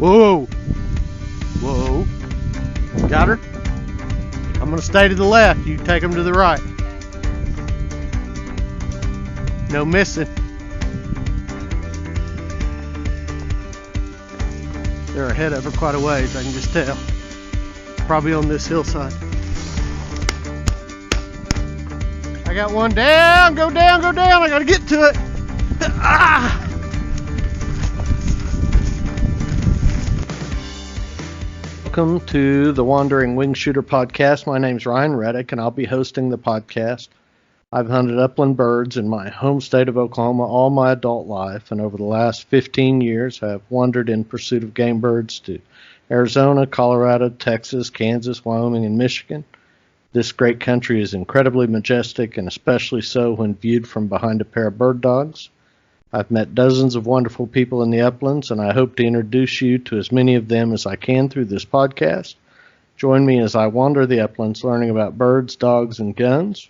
Whoa. Whoa. Got her? I'm going to stay to the left. You take them to the right. No missing. They're ahead of her quite a ways, I can just tell. Probably on this hillside. I got one down. Go down, go down. I got to get to it. Ah! Welcome to the Wandering Wingshooter podcast. My name's Ryan Reddick, and I'll be hosting the podcast. I've hunted upland birds in my home state of Oklahoma all my adult life, and over the last 15 years have wandered in pursuit of game birds to Arizona, Colorado, Texas, Kansas, Wyoming, and Michigan. This great country is incredibly majestic, and especially so when viewed from behind a pair of bird dogs. I've met dozens of wonderful people in the uplands, and I hope to introduce you to as many of them as I can through this podcast. Join me as I wander the uplands, learning about birds, dogs, and guns.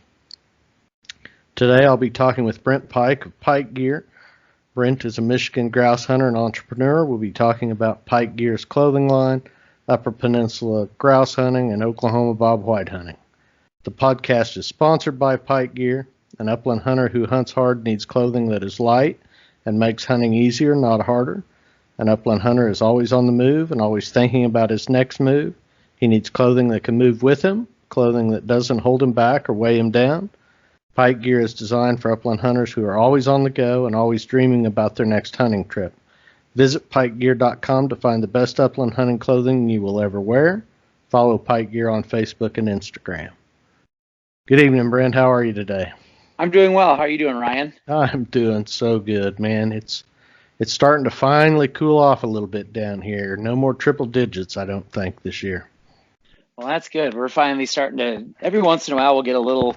Today I'll be talking with Brent Pike of Pyke Gear. Brent is a Michigan grouse hunter and entrepreneur. We'll be talking about Pyke Gear's clothing line, Upper Peninsula grouse hunting, and Oklahoma bobwhite hunting. The podcast is sponsored by Pyke Gear. An upland hunter who hunts hard needs clothing that is light and makes hunting easier, not harder. An upland hunter is always on the move and always thinking about his next move. He needs clothing that can move with him, clothing that doesn't hold him back or weigh him down. Pyke Gear is designed for upland hunters who are always on the go and always dreaming about their next hunting trip. Visit PykeGear.com to find the best upland hunting clothing you will ever wear. Follow Pyke Gear on Facebook and Instagram. Good evening, Brent. How are you today? I'm doing well. How are you doing, Ryan? I'm doing so good, man. It's starting to finally cool off a little bit down here. No more triple digits, I don't think, this year. Well, that's good. We're finally starting to. Every once in a while, we'll get a little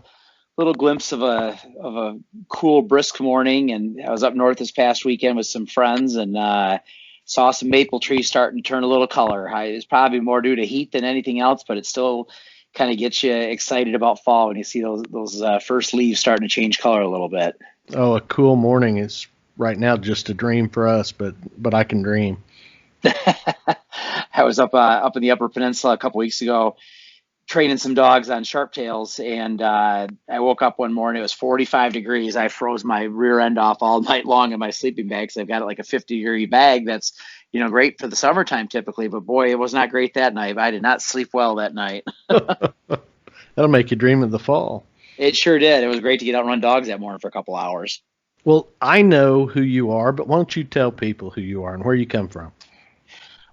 glimpse of a cool, brisk morning. And I was up north this past weekend with some friends and saw some maple trees starting to turn a little color. It's probably more due to heat than anything else, but it still kind of gets you excited about fall when you see those first leaves starting to change color a little bit. Oh, a cool morning is right now just a dream for us, but I can dream. I was up in the Upper Peninsula a couple weeks ago training some dogs on sharptails, and I woke up one morning. It was 45 degrees. I froze my rear end off all night long in my sleeping bag. So I've got like a 50-degree bag that's great for the summertime typically, but boy, it was not great that night. I did not sleep well that night. That'll make you dream of the fall. It sure did. It was great to get out and run dogs that morning for a couple hours. Well, I know who you are, but why don't you tell people who you are and where you come from?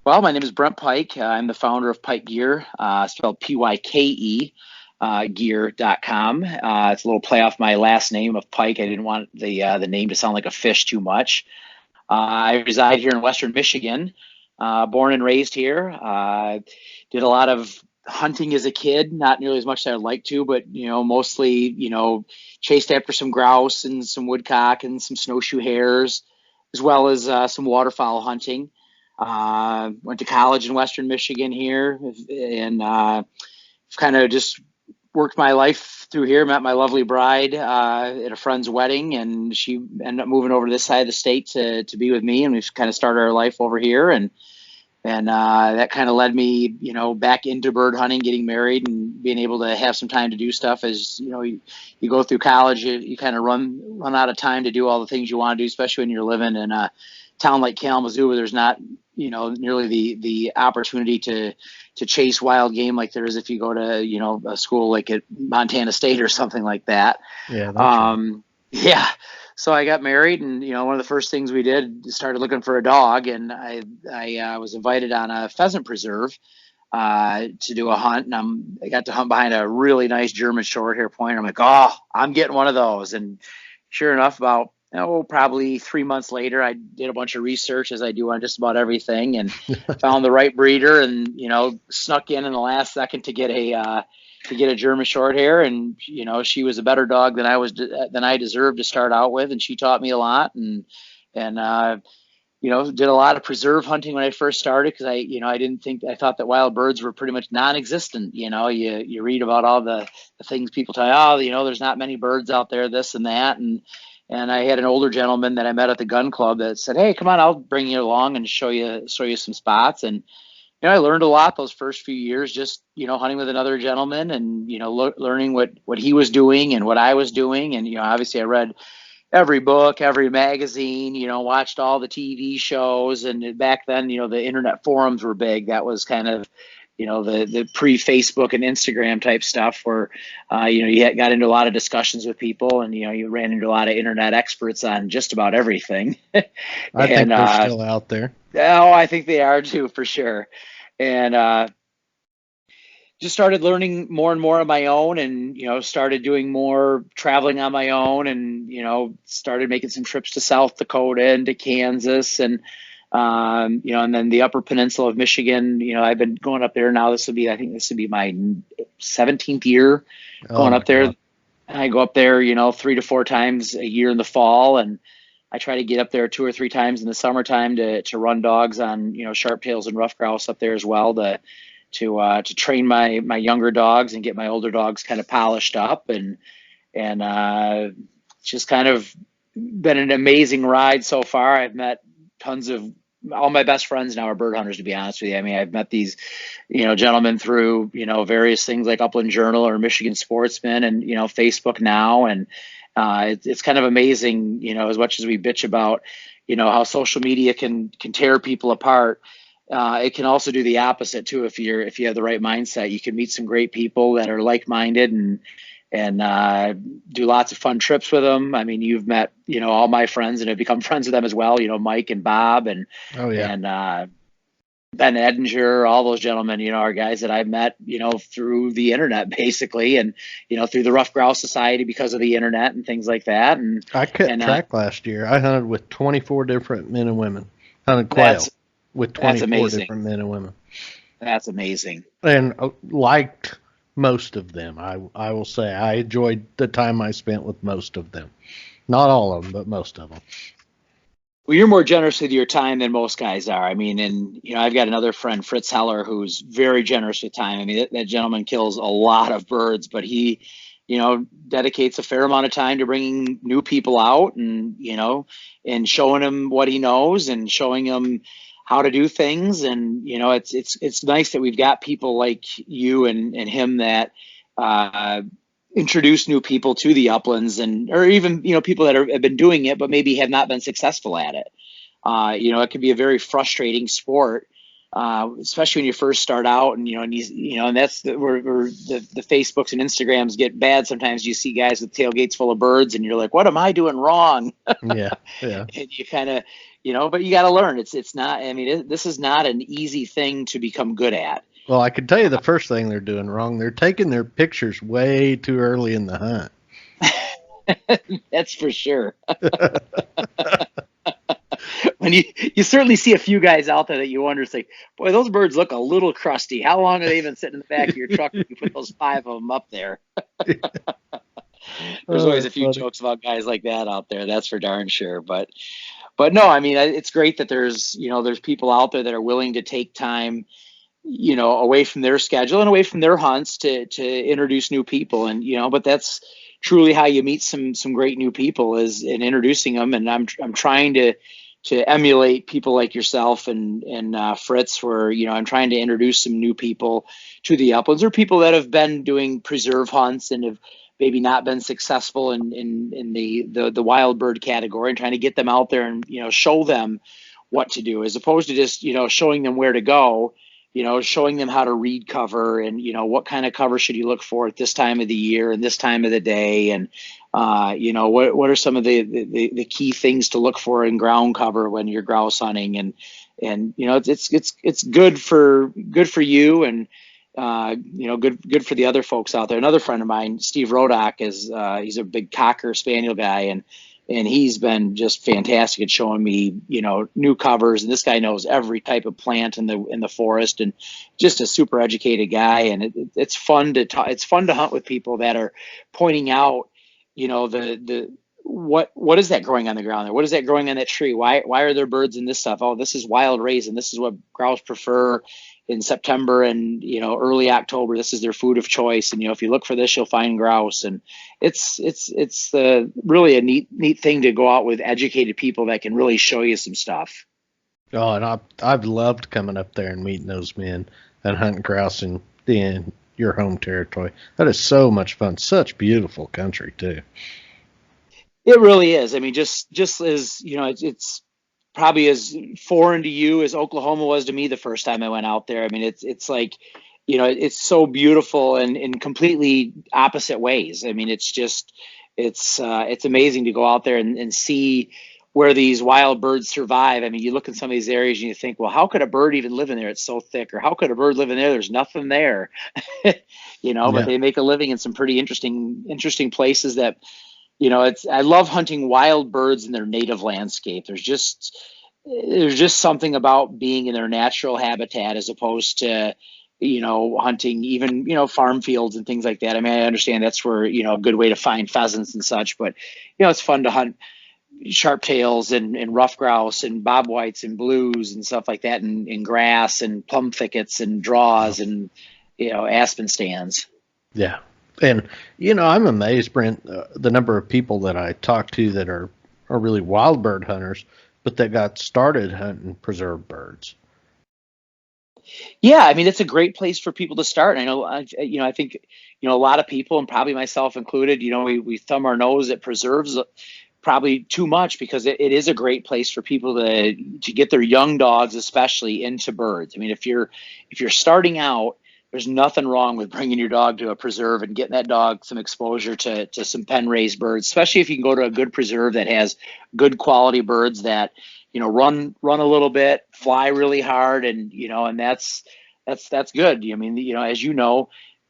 Well, my name is Brent Pike. I'm the founder of Pyke Gear, spelled Pyke, gear.com. It's a little play off my last name of Pike. I didn't want the name to sound like a fish too much. I reside here in Western Michigan, born and raised here. Did a lot of hunting as a kid, not nearly as much as I'd like to, but, mostly, chased after some grouse and some woodcock and some snowshoe hares, as well as some waterfowl hunting. Went to college in Western Michigan here and kind of just worked my life through here. Met my lovely bride at a friend's wedding, and she ended up moving over to this side of the state to be with me, and we've kind of started our life over here. And that kind of led me, back into bird hunting, getting married, and being able to have some time to do stuff. As you go through college, you kind of run out of time to do all the things you want to do, especially when you're living in a town like Kalamazoo, where there's not nearly the opportunity to chase wild game like there is if you go to a school like at Montana State or something like that. Yeah. So I got married, and one of the first things we did is started looking for a dog, and I was invited on a pheasant preserve to do a hunt, and I got to hunt behind a really nice German short hair pointer. I'm like, oh, I'm getting one of those. And sure enough, about probably 3 months later, I did a bunch of research, as I do on just about everything, and found the right breeder, and snuck in the last second to get a German short hair. And she was a better dog than I deserved to start out with, and she taught me a lot, and did a lot of preserve hunting when I first started, because I thought that wild birds were pretty much non-existent. You read about all the things people tell you, there's not many birds out there, this and that, and And I had an older gentleman that I met at the gun club that said, "Hey, come on, I'll bring you along and show you some spots." And I learned a lot those first few years, just hunting with another gentleman, and learning what he was doing and what I was doing. And obviously I read every book, every magazine, watched all the TV shows. And back then, the internet forums were big. That was kind of, the pre-Facebook and Instagram type stuff where, you got into a lot of discussions with people, and, you ran into a lot of internet experts on just about everything. I think they're still out there. Oh, I think they are too, for sure. And, just started learning more and more on my own, and started doing more traveling on my own, and started making some trips to South Dakota and to Kansas, and and then the Upper Peninsula of Michigan. I've been going up there now. I think this would be my 17th year going up there. I go up there 3 to 4 times a year in the fall, and I try to get up there 2 or 3 times in the summertime to run dogs on sharp tails and rough grouse up there as well, to train my younger dogs and get my older dogs kind of polished up, and just kind of been an amazing ride so far. I've met tons of, all my best friends now are bird hunters, to be honest with you. I mean, I've met these gentlemen through various things like Upland Journal or Michigan Sportsman, and Facebook now, and it's kind of amazing, as much as we bitch about how social media can tear people apart. It can also do the opposite too. If you have the right mindset, you can meet some great people that are like-minded, and do lots of fun trips with them. I mean, you've met all my friends and have become friends with them as well. Mike and Bob, and and Ben Edinger, all those gentlemen, are guys that I've met through the internet basically, and through the Rough Grouse Society because of the internet and things like that. And I kept track last year. I hunted with 24 different men and women. Hunted quail with 24 different men and women. That's amazing. And liked most of them. I will say I enjoyed the time I spent with most of them. Not all of them, but most of them. Well, you're more generous with your time than most guys are. I mean, and I've got another friend, Fritz Heller, who's very generous with time. I mean, that gentleman kills a lot of birds, but he dedicates a fair amount of time to bringing new people out, and and showing them what he knows, and showing them how to do things. And it's nice that we've got people like you and him that introduce new people to the uplands, or even people that have been doing it but maybe have not been successful at it. It can be a very frustrating sport, especially when you first start out, and and that's where the Facebooks and Instagrams get bad. Sometimes you see guys with tailgates full of birds, and you're like, what am I doing wrong? Yeah. And you kind of but you got to learn. It's not, I mean, this is not an easy thing to become good at. Well, I can tell you the first thing they're doing wrong. They're taking their pictures way too early in the hunt. That's for sure. When you certainly see a few guys out there that you wonder, it's like, boy, those birds look a little crusty. How long are they even sitting in the back of your truck when you put those 5 of them up there? There's always a few jokes about guys like that out there. That's for darn sure. But no, I mean, it's great that there's people out there that are willing to take time, away from their schedule and away from their hunts to introduce new people. And, but that's truly how you meet some great new people, is in introducing them. And I'm trying to emulate people like yourself and Fritz, where, I'm trying to introduce some new people to the uplands, or people that have been doing preserve hunts and have maybe not been successful in the wild bird category, and trying to get them out there and, show them what to do, as opposed to just, showing them where to go, showing them how to read cover, and, what kind of cover should you look for at this time of the year and this time of the day. And, what are some of the key things to look for in ground cover when you're grouse hunting, and it's good for you, and, good for the other folks out there. Another friend of mine, Steve Rodak, he's a big Cocker Spaniel guy, and he's been just fantastic at showing me, new covers. And this guy knows every type of plant in the forest, and just a super educated guy. And it's fun to talk. It's fun to hunt with people that are pointing out, the what is that growing on the ground there? What is that growing on that tree? Why are there birds in this stuff? Oh, this is wild raisin. This is what grouse prefer in September and early October. This is their food of choice. And if you look for this, you'll find grouse. And it's really a neat thing to go out with educated people that can really show you some stuff. Oh, and I've loved coming up there and meeting those men and hunting grouse in your home territory. That is so much fun. Such beautiful country too. It really is. I mean, just as it's probably as foreign to you as Oklahoma was to me the first time I went out there. I mean, it's like, it's so beautiful and in completely opposite ways. I mean, it's amazing to go out there and see where these wild birds survive. I mean, you look in some of these areas and you think, well, how could a bird even live in there? It's so thick. Or how could a bird live in there? There's nothing there, but they make a living in some pretty interesting places that, I love hunting wild birds in their native landscape. There's just something about being in their natural habitat as opposed to, hunting even, farm fields and things like that. I mean, I understand that's where, a good way to find pheasants and such, but, it's fun to hunt sharp tails and rough grouse and bobwhites and blues and stuff like that, and grass and plum thickets and draws and, aspen stands. Yeah. And, I'm amazed, Brent, the number of people that I talk to that are really wild bird hunters, but that got started hunting preserved birds. Yeah, I mean, it's a great place for people to start. I know, I think, a lot of people, and probably myself included, we thumb our nose at preserves probably too much, because it is a great place for people to get their young dogs, especially, into birds. I mean, if you're starting out, there's nothing wrong with bringing your dog to a preserve and getting that dog some exposure to some pen raised birds, especially if you can go to a good preserve that has good quality birds that, run a little bit, fly really hard. And, and that's good. I mean, as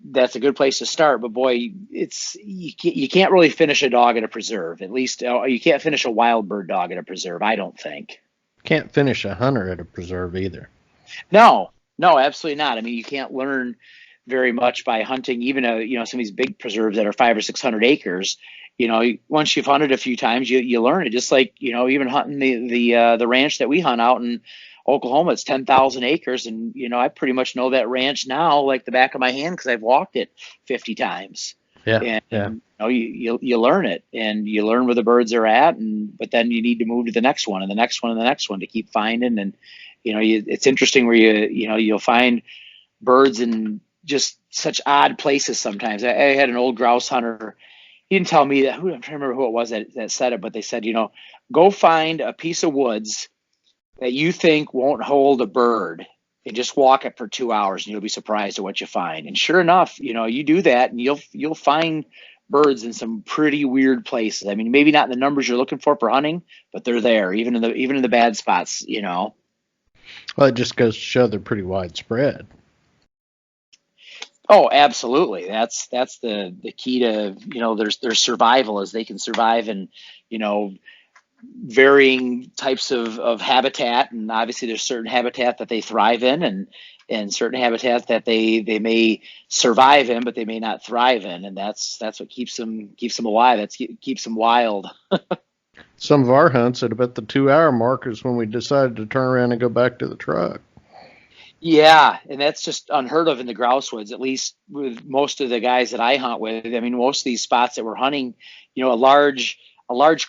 that's a good place to start, but boy, you can't really finish a dog at a preserve. At least you can't finish a wild bird dog at a preserve, I don't think. Can't finish a hunter at a preserve either. No, absolutely not. I mean, you can't learn very much by hunting, even some of these big preserves that are 500 or 600 acres. Once you've hunted a few times, you learn it. Just like even hunting the ranch that we hunt out in Oklahoma, it's 10,000 acres, and I pretty much know that ranch now like the back of my hand because I've walked it 50 times. Yeah, and you learn it, and you learn where the birds are at, but then you need to move to the next one and the next one and the next one to keep finding. And it's interesting where you'll find birds in just such odd places sometimes. I had an old grouse hunter. He didn't tell me that. I'm trying to remember who it was that said it, but they said, go find a piece of woods that you think won't hold a bird and just walk it for 2 hours, and you'll be surprised at what you find. And sure enough, you do that and you'll find birds in some pretty weird places. I mean, maybe not in the numbers you're looking for hunting, but they're there, even in the bad spots, Well, it just goes to show they're pretty widespread. Oh, absolutely. That's the key to, their survival, is they can survive in, varying types of habitat. And obviously there's certain habitat that they thrive in, and certain habitat that they may survive in, but they may not thrive in. And that's what keeps them alive. That keeps them wild. Some of our hunts at about the 2-hour mark is when we decided to turn around and go back to the truck. Yeah, and that's just unheard of in the grouse woods, at least with most of the guys that I hunt with. I mean, most of these spots that we're hunting, a large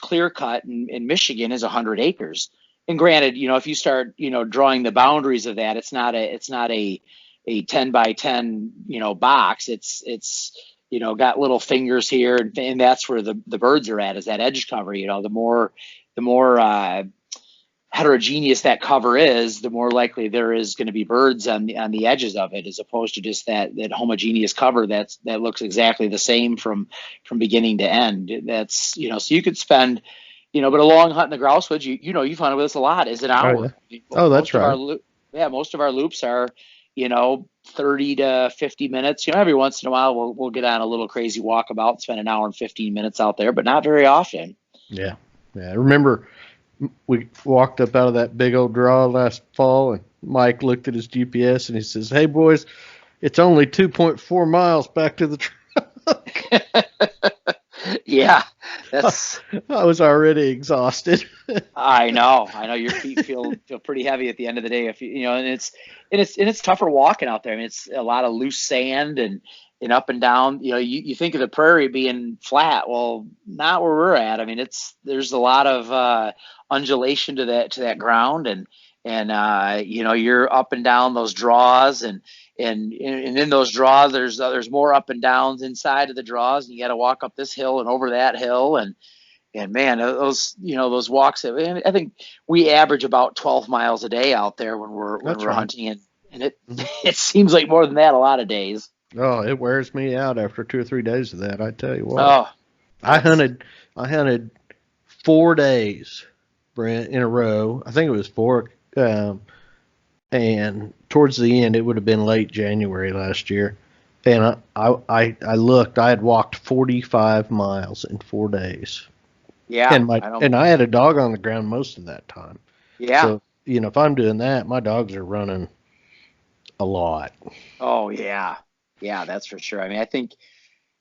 clear cut in Michigan is 100 acres. And granted, if you start, drawing the boundaries of that, it's not a 10 by 10, box. It's got little fingers here, and that's where the birds are at, is that edge cover. The more heterogeneous that cover is, the more likely there is going to be birds on the edges of it, as opposed to just that homogeneous cover that looks exactly the same from beginning to end. That's so you could spend, but a long hunt in the grouse woods, you've hunted with us a lot, is an hour. Oh, that's right. Most of our loops are 30 to 50 minutes. Every once in a while we'll get on a little crazy walkabout, spend an hour and 15 minutes out there, but not very often. Yeah. I remember we walked up out of that big old draw last fall, and Mike looked at his GPS and he says, "Hey boys, it's only 2.4 miles back to the truck." Yeah, that's. I was already exhausted. I know your feet feel pretty heavy at the end of the day if you know, and it's tougher walking out there. I mean, it's a lot of loose sand and up and down. You know, you think of the prairie being flat. Well, not where we're at. I mean, there's a lot of undulation to that ground, and you know, you're up and down those draws, and in those draws there's more up and downs inside of the draws, and you got to walk up this hill and over that hill, and man, those walks. I think we average about 12 miles a day out there when That's we're right. hunting, and it Mhm. it seems like more than that a lot of days. Oh, it wears me out after 2 or 3 days of that. I tell you what. Oh, I that's hunted. I hunted 4 days, Brent, in a row. I think it was four. And towards the end, it would have been late January last year. And I looked. I had walked 45 miles in 4 days, yeah. and I don't. I had a dog on the ground most of that time. Yeah. So if I'm doing that, my dogs are running a lot. Oh, yeah. Yeah, that's for sure. I mean, I think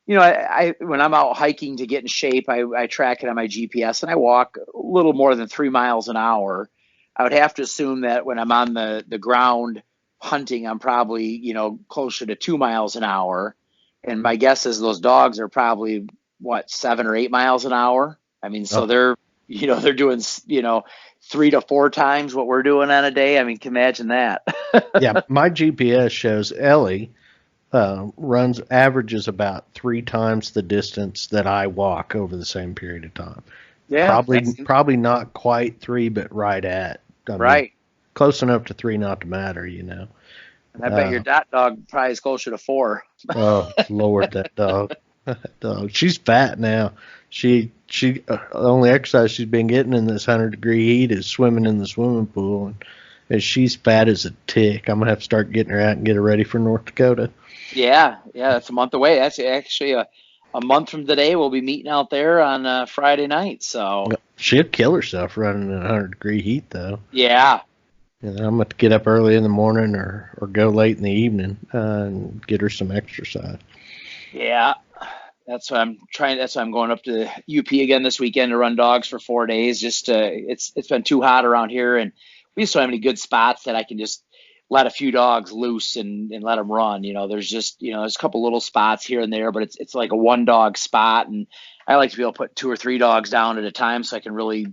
I when I'm out hiking to get in shape, I track it on my GPS and I walk a little more than 3 miles an hour. I would have to assume that when I'm on the ground hunting, I'm probably, closer to 2 miles an hour. And my guess is those dogs are probably what, 7 or 8 miles an hour. I mean, so Oh, they're doing, 3 to 4 times what we're doing on a day. I mean, can you imagine that? yeah. My GPS shows Ellie runs averages about 3 times the distance that I walk over the same period of time. Yeah, Probably not quite three, but right at. I mean, right. close enough to three not to matter. And I bet your Uh, dot dog probably is closer to 4. oh Lord, that dog, that dog. She's fat now. The only exercise she's been getting in this 100-degree heat is swimming in the swimming pool, and she's fat as a tick. I'm gonna have to start getting her out and get her ready for North Dakota. Yeah, yeah, that's a month away. That's actually a month from today. We'll be meeting out there on Friday night. So She'll kill herself running in 100-degree heat, though. yeah, And I'm going to get up early in the morning or go late in the evening and get her some exercise. yeah. That's what I'm trying. That's why I'm going up to UP again this weekend to run dogs for 4 days. Just it's been too hot around here, and we just don't have any good spots that I can just let a few dogs loose and let them run. There's just there's a couple little spots here and there, but it's like a one dog spot, and I like to be able to put 2 or 3 dogs down at a time so I can really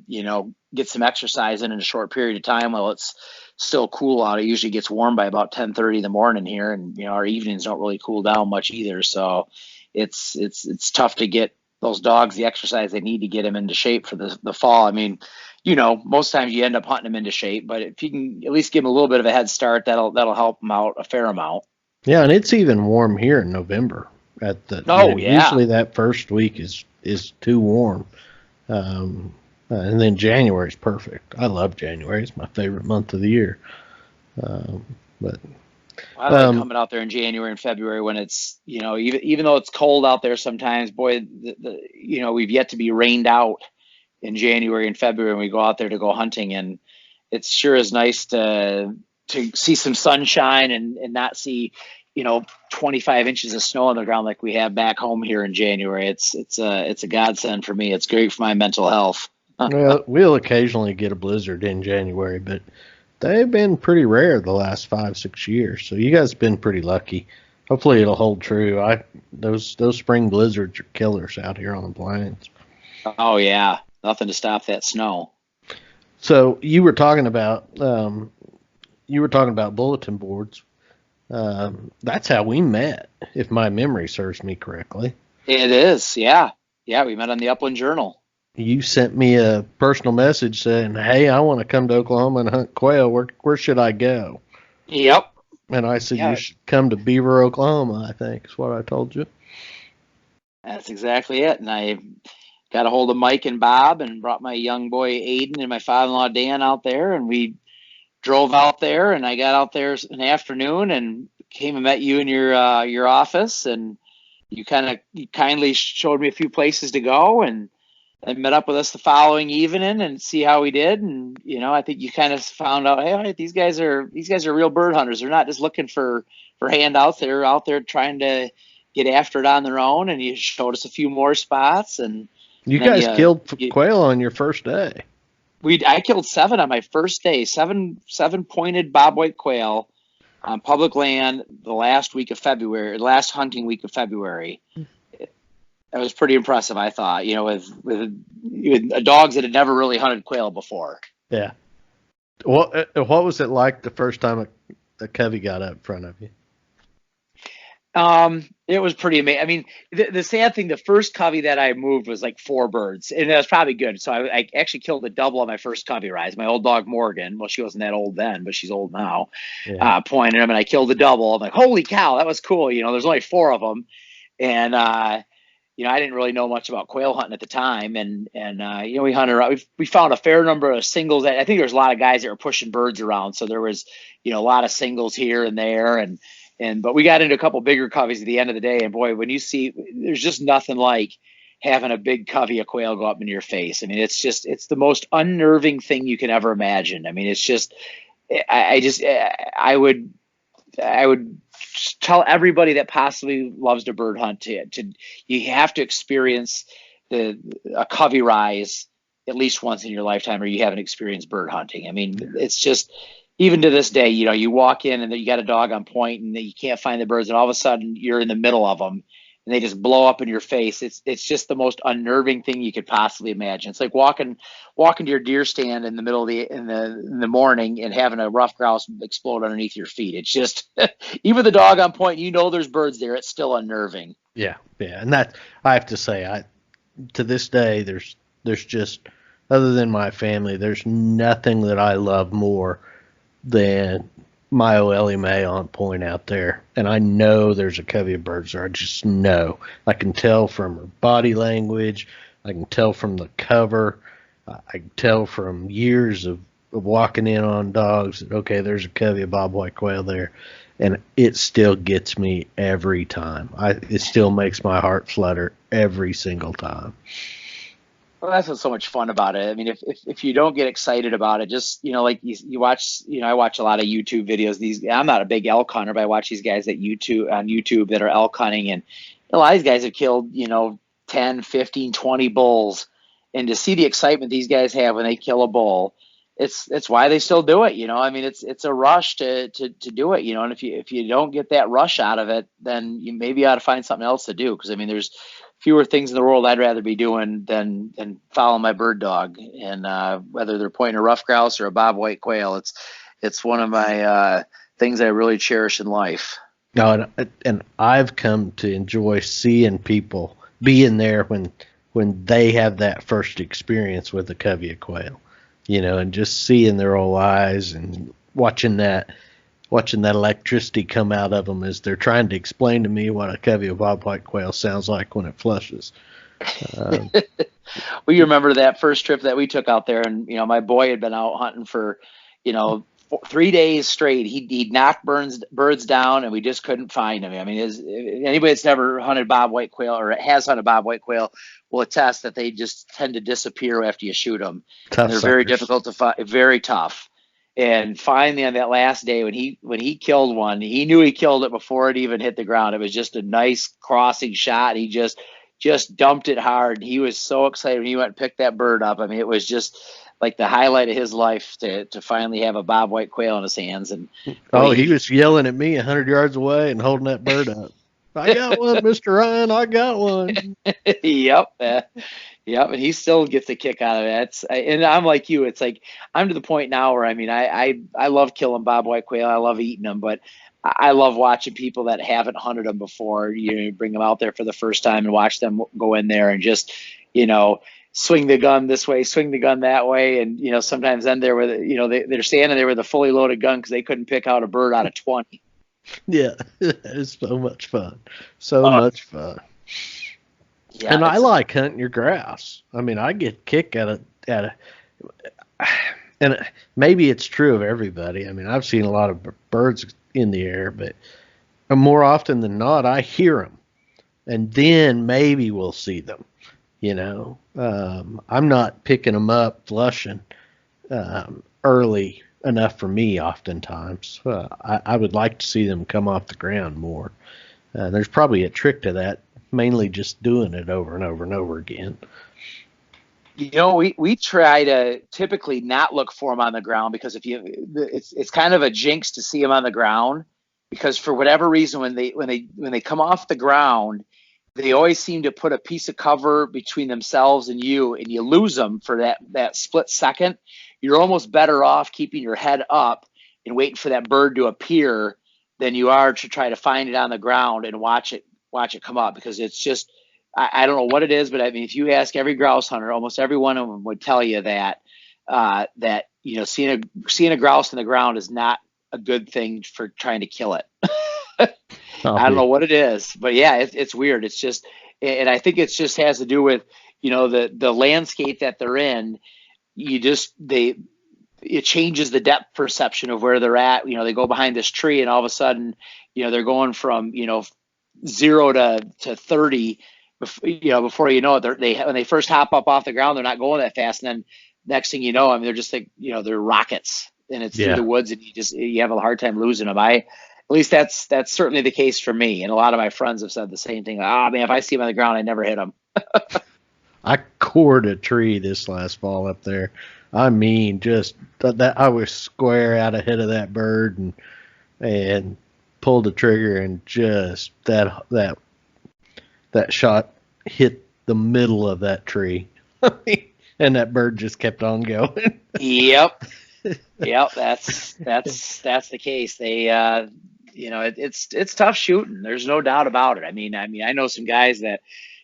get some exercise in a short period of time while it's still cool out. It usually gets warm by about 10:30 in the morning here, and our evenings don't really cool down much either. So it's tough to get those dogs the exercise they need to get them into shape for the fall. I mean, most times you end up hunting them into shape, but if you can at least give them a little bit of a head start, that'll help them out a fair amount. Yeah, and it's even warm here in November. Oh yeah, Usually that first week is too warm, and then January is perfect. I love January; it's my favorite month of the year. Um, but I like um, coming out there in January and February when it's even though it's cold out there sometimes. Boy, we've yet to be rained out in January and February when we go out there to go hunting, and it sure is nice to see some sunshine and not see 25 inches of snow on the ground like we have back home here in January. It's a godsend for me. It's great for my mental health. well, we'll occasionally get a blizzard in January, but they've been pretty rare the last 5, 6 years. So you guys have been pretty lucky. Hopefully it'll hold true. Those spring blizzards are killers out here on the plains. Oh yeah, nothing to stop that snow. So you were talking about bulletin boards. That's how we met, if my memory serves me correctly. It is, yeah, yeah. We met on the Upland Journal. You sent me a personal message saying, "Hey, I want to come to Oklahoma and hunt quail. Where should I go?" Yep. And I said, "You Yeah, should come to Beaver, Oklahoma." I think is what I told you. that's exactly it. And I got a hold of Mike and Bob and brought my young boy Aiden and my father-in-law Dan out there, and we drove out there. And I got out there in the afternoon and came and met you in your office, and you kindly showed me a few places to go, and met up with us the following evening and see how we did. And I think you kind of found out, hey, all right, these guys are real bird hunters. They're not just looking for handouts. They're out there trying to get after it on their own, and you showed us a few more spots, and You then guys killed quail on your first day. I killed 7 on my first day, seven pointed bobwhite quail on public land the last hunting week of February. That was pretty impressive, I thought, with dogs that had never really hunted quail before. Yeah. What was it like the first time a covey got up in front of you? It was pretty amazing. I mean, the sad thing, the first covey that I moved was like 4 birds, and that was probably good. So I actually killed a double on my first covey rise. My old dog Morgan, well, she wasn't that old then, but she's old now. Yeah. Pointed him, and I killed a double. I'm like, holy cow, that was cool. There's only 4 of them, and I didn't really know much about quail hunting at the time, and we hunted around. We found a fair number of singles. I think there's a lot of guys that were pushing birds around, so there was a lot of singles here and there, but we got into a couple bigger coveys at the end of the day, and boy, when you see, there's just nothing like having a big covey of quail go up in your face. I mean, it's the most unnerving thing you can ever imagine. I mean, it's just, I would tell everybody that possibly loves to bird hunt to you have to experience a covey rise at least once in your lifetime, or you haven't experienced bird hunting. I mean, it's just, even to this day, you walk in and you got a dog on point and you can't find the birds, and all of a sudden you're in the middle of them and they just blow up in your face. It's just the most unnerving thing you could possibly imagine. It's like walking to your deer stand in the middle of in the morning and having a rough grouse explode underneath your feet. It's just, even the dog on point, there's birds there, it's still unnerving. Yeah, and that, I have to say, to this day, there's just, other than my family, there's nothing that I love more than my Ellie Mae on point out there. And I know there's a covey of birds there. I just know. I can tell from her body language. I can tell from the cover. I can tell from years of walking in on dogs that, okay, there's a covey of bobwhite quail there. And it still gets me every time. It still makes my heart flutter every single time. Well, that's what's so much fun about it. I mean, if you don't get excited about it, just, like you watch, I watch a lot of YouTube videos. I'm not a big elk hunter, but I watch these guys on YouTube that are elk hunting, and a lot of these guys have killed, 10, 15, 20 bulls. And to see the excitement these guys have when they kill a bull, it's why they still do it. I mean, it's a rush to do it, and if you don't get that rush out of it, then you maybe ought to find something else to do. Cause I mean, there's fewer things in the world I'd rather be doing than following my bird dog. And whether they're pointing a rough grouse or a bobwhite quail, it's one of my things I really cherish in life. No, and I've come to enjoy seeing people being there when they have that first experience with a covey of quail, and just seeing their old eyes and watching that electricity come out of them as they're trying to explain to me what a covey of bobwhite quail sounds like when it flushes. Well, you remember that first trip that we took out there, and my boy had been out hunting for 3 days straight. He'd knock birds down, and we just couldn't find him. I mean, anybody that's never hunted bobwhite quail or has hunted bobwhite quail will attest that they just tend to disappear after you shoot them. Tough they're very difficult to find, very tough. And finally, on that last day, when he killed one, he knew he killed it before it even hit the ground. It was just a nice crossing shot. He just dumped it hard. He was so excited when he went and picked that bird up. I mean, it was just like the highlight of his life to finally have a bobwhite quail in his hands. And he was yelling at me 100 yards away and holding that bird up. I got one, Mr. Ryan. I got one. Yep. Yep, and he still gets a kick out of it. And I'm like you. It's like I'm to the point now where, I mean, I love killing bobwhite quail. I love eating them, but I love watching people that haven't hunted them before. Bring them out there for the first time and watch them go in there and just, swing the gun this way, swing the gun that way, and sometimes then they're they're standing there with a fully loaded gun because they couldn't pick out a bird out of 20. Yeah, it's so much fun. Much fun. Yeah, and I like hunting your grouse. I mean, I get a kick at it. And maybe it's true of everybody. I mean, I've seen a lot of birds in the air, but more often than not, I hear them, and then maybe we'll see them. I'm not picking them up, flushing early enough for me. Oftentimes, I would like to see them come off the ground more. There's probably a trick to that, mainly just doing it over and over and over again. We try to typically not look for them on the ground, because it's kind of a jinx to see them on the ground, because for whatever reason, when they come off the ground, they always seem to put a piece of cover between themselves and you lose them for that split second. You're almost better off keeping your head up and waiting for that bird to appear than you are to try to find it on the ground and watch it come up, because it's just, I don't know what it is, but I mean, if you ask every grouse hunter, almost every one of them would tell you that seeing a grouse in the ground is not a good thing for trying to kill it. I don't know what it is, but yeah, it's weird. It's just, and I think it just has to do with the landscape that they're in. It changes the depth perception of where they're at. They go behind this tree, and all of a sudden, they're going from 0 to 30. Before you know it, when they first hop up off the ground, they're not going that fast, and then next thing you know, I mean, they're just like they're rockets, and it's through the woods, and you have a hard time losing them. At least that's certainly the case for me, and a lot of my friends have said the same thing. Man, if I see them on the ground, I never hit them. I cored a tree this last fall up there. I mean, just that I was square out ahead of that bird and pulled the trigger, and just that shot hit the middle of that tree, and that bird just kept on going. Yep. That's the case. They, it's tough shooting. There's no doubt about it. I mean, I know some guys that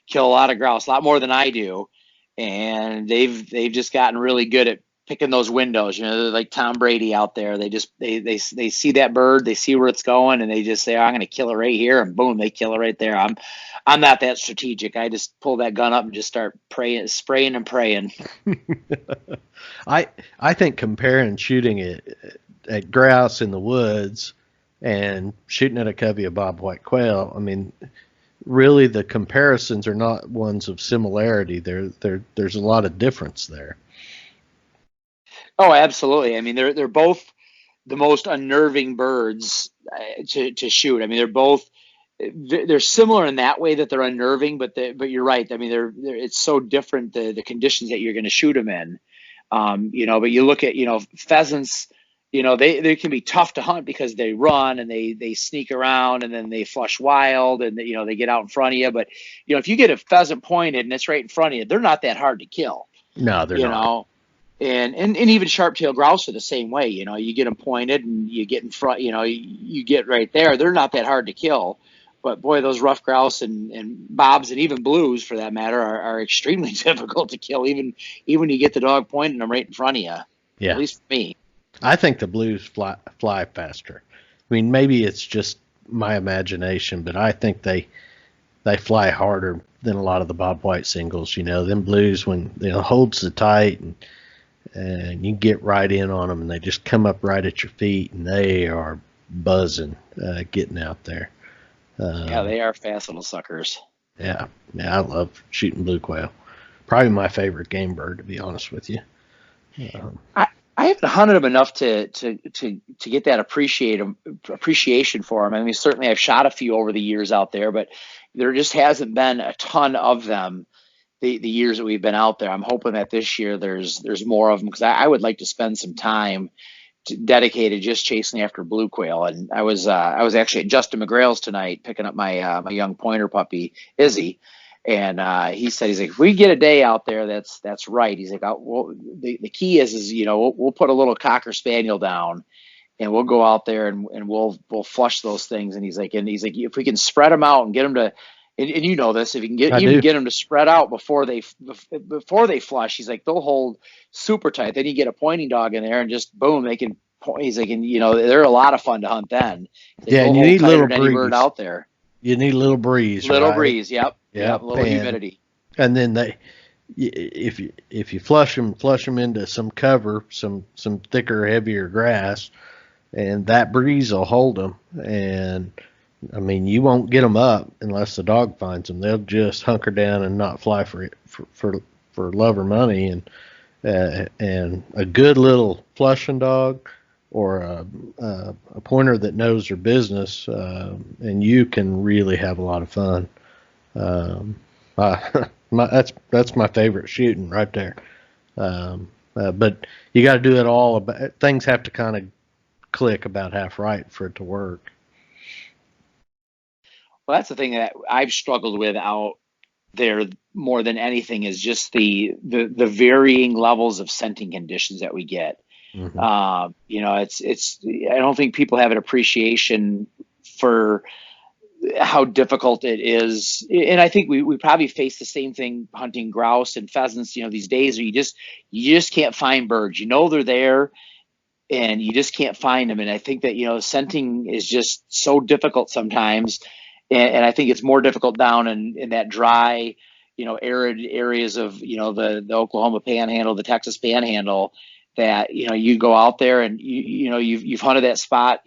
kill a lot of grouse, a lot more than I do, and they've just gotten really good at picking those windows. They're like Tom Brady out there. They see that bird, they see where it's going, and they just say, I'm going to kill it right here, and boom, they kill it right there. I'm not that strategic. I just pull that gun up and just start spraying and praying. I think comparing shooting it at grouse in the woods and shooting at a covey of bobwhite quail, I mean, really the comparisons are not ones of similarity. There's a lot of difference there. Oh, absolutely. I mean, they're both the most unnerving birds to shoot. I mean, they're similar in that way that they're unnerving, but you're right. I mean, it's so different, the conditions that you're going to shoot them in. But you look at pheasants. They can be tough to hunt because they run and they sneak around, and then they flush wild, and they get out in front of you. But if you get a pheasant pointed and it's right in front of you, they're not that hard to kill. No, they're not. And even sharp-tailed grouse are the same way. You get them pointed and you get in front. You get right there. They're not that hard to kill. But boy, those rough grouse and bobs and even blues, for that matter, are extremely difficult to kill. Even when you get the dog pointing them right in front of you. Yeah. At least for me. I think the blues fly faster. I mean, maybe it's just my imagination, but I think they fly harder than a lot of the bobwhite singles. Them blues, when holds the tight and you get right in on them, and they just come up right at your feet, and they are buzzing getting out there. Yeah, they are fast little suckers. Yeah, I love shooting blue quail. Probably my favorite game bird, to be honest with you. I haven't hunted them enough to get that appreciation for them. I mean, certainly I've shot a few over the years out there, but there just hasn't been a ton of them the years that we've been out there. I'm hoping that this year there's more of them, because I would like to spend some time dedicated just chasing after blue quail. And I was actually at Justin McGrail's tonight picking up my my young pointer puppy Izzy. And he said, he's like, if we get a day out there, that's right. He's like, the key is we'll put a little Cocker Spaniel down, and we'll go out there and we'll flush those things. And he's like, if we can spread them out and get them to, and you know this, if you can get them to spread out before they flush, he's like, they'll hold super tight. Then you get a pointing dog in there, and just boom, they can point. He's like, and they're a lot of fun to hunt then. Yeah, and you need little breeze. Any bird out there. You need a little breeze. Little right? breeze, yep. Yep, a little humidity. And then if you flush them into some cover, some thicker, heavier grass, and that breeze will hold them. And I mean, you won't get them up unless the dog finds them. They'll just hunker down and not fly for love or money. And a good little flushing dog or a pointer that knows their business, and you can really have a lot of fun. That's my favorite shooting right there. But you got to do it all. Things have to kind of click about half right for it to work. Well, that's the thing that I've struggled with out there more than anything is just the varying levels of scenting conditions that we get. Mm-hmm. It's I don't think people have an appreciation for how difficult it is. And I think we probably face the same thing hunting grouse and pheasants, these days where you just can't find birds. They're there and you just can't find them. And I think that, scenting is just so difficult sometimes. And I think it's more difficult down in that dry, arid areas of, the Oklahoma Panhandle, the Texas Panhandle, that, you go out there and you've hunted that spot,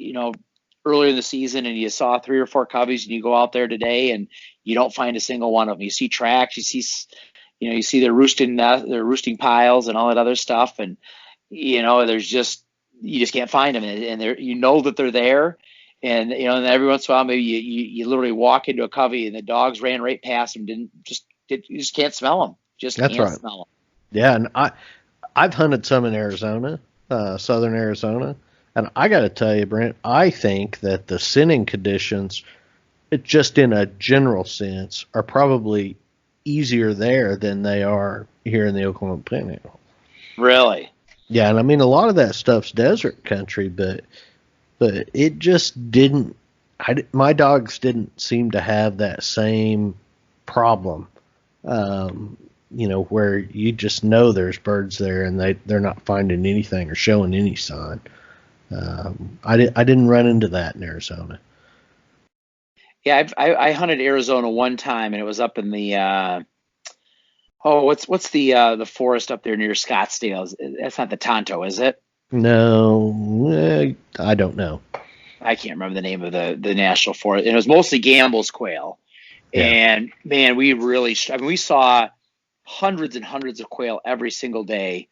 earlier in the season and you saw 3 or 4 coveys and you go out there today and you don't find a single one of them. You see tracks, you see their roosting piles and all that other stuff. And, there's just, you just can't find them. And they're, that they're there. And, and every once in a while, maybe you literally walk into a covey and the dogs ran right past them. You just can't smell them. That's right. Smell them. Yeah. And I've hunted some in Arizona, southern Arizona. And I got to tell you, Brent, I think that the scenting conditions, just in a general sense, are probably easier there than they are here in the Oklahoma Panhandle. Really? Yeah, and I mean, a lot of that stuff's desert country, but it just didn't. My dogs didn't seem to have that same problem. Where you just know there's birds there and they're not finding anything or showing any sign. I didn't run into that in Arizona. Yeah, I hunted Arizona one time and it was up in the what's the forest up there near Scottsdale? That's not the Tonto, is it? No, I don't know. I can't remember the name of the national forest. And it was mostly Gambel's quail. Yeah. And man, we saw hundreds and hundreds of quail every single day.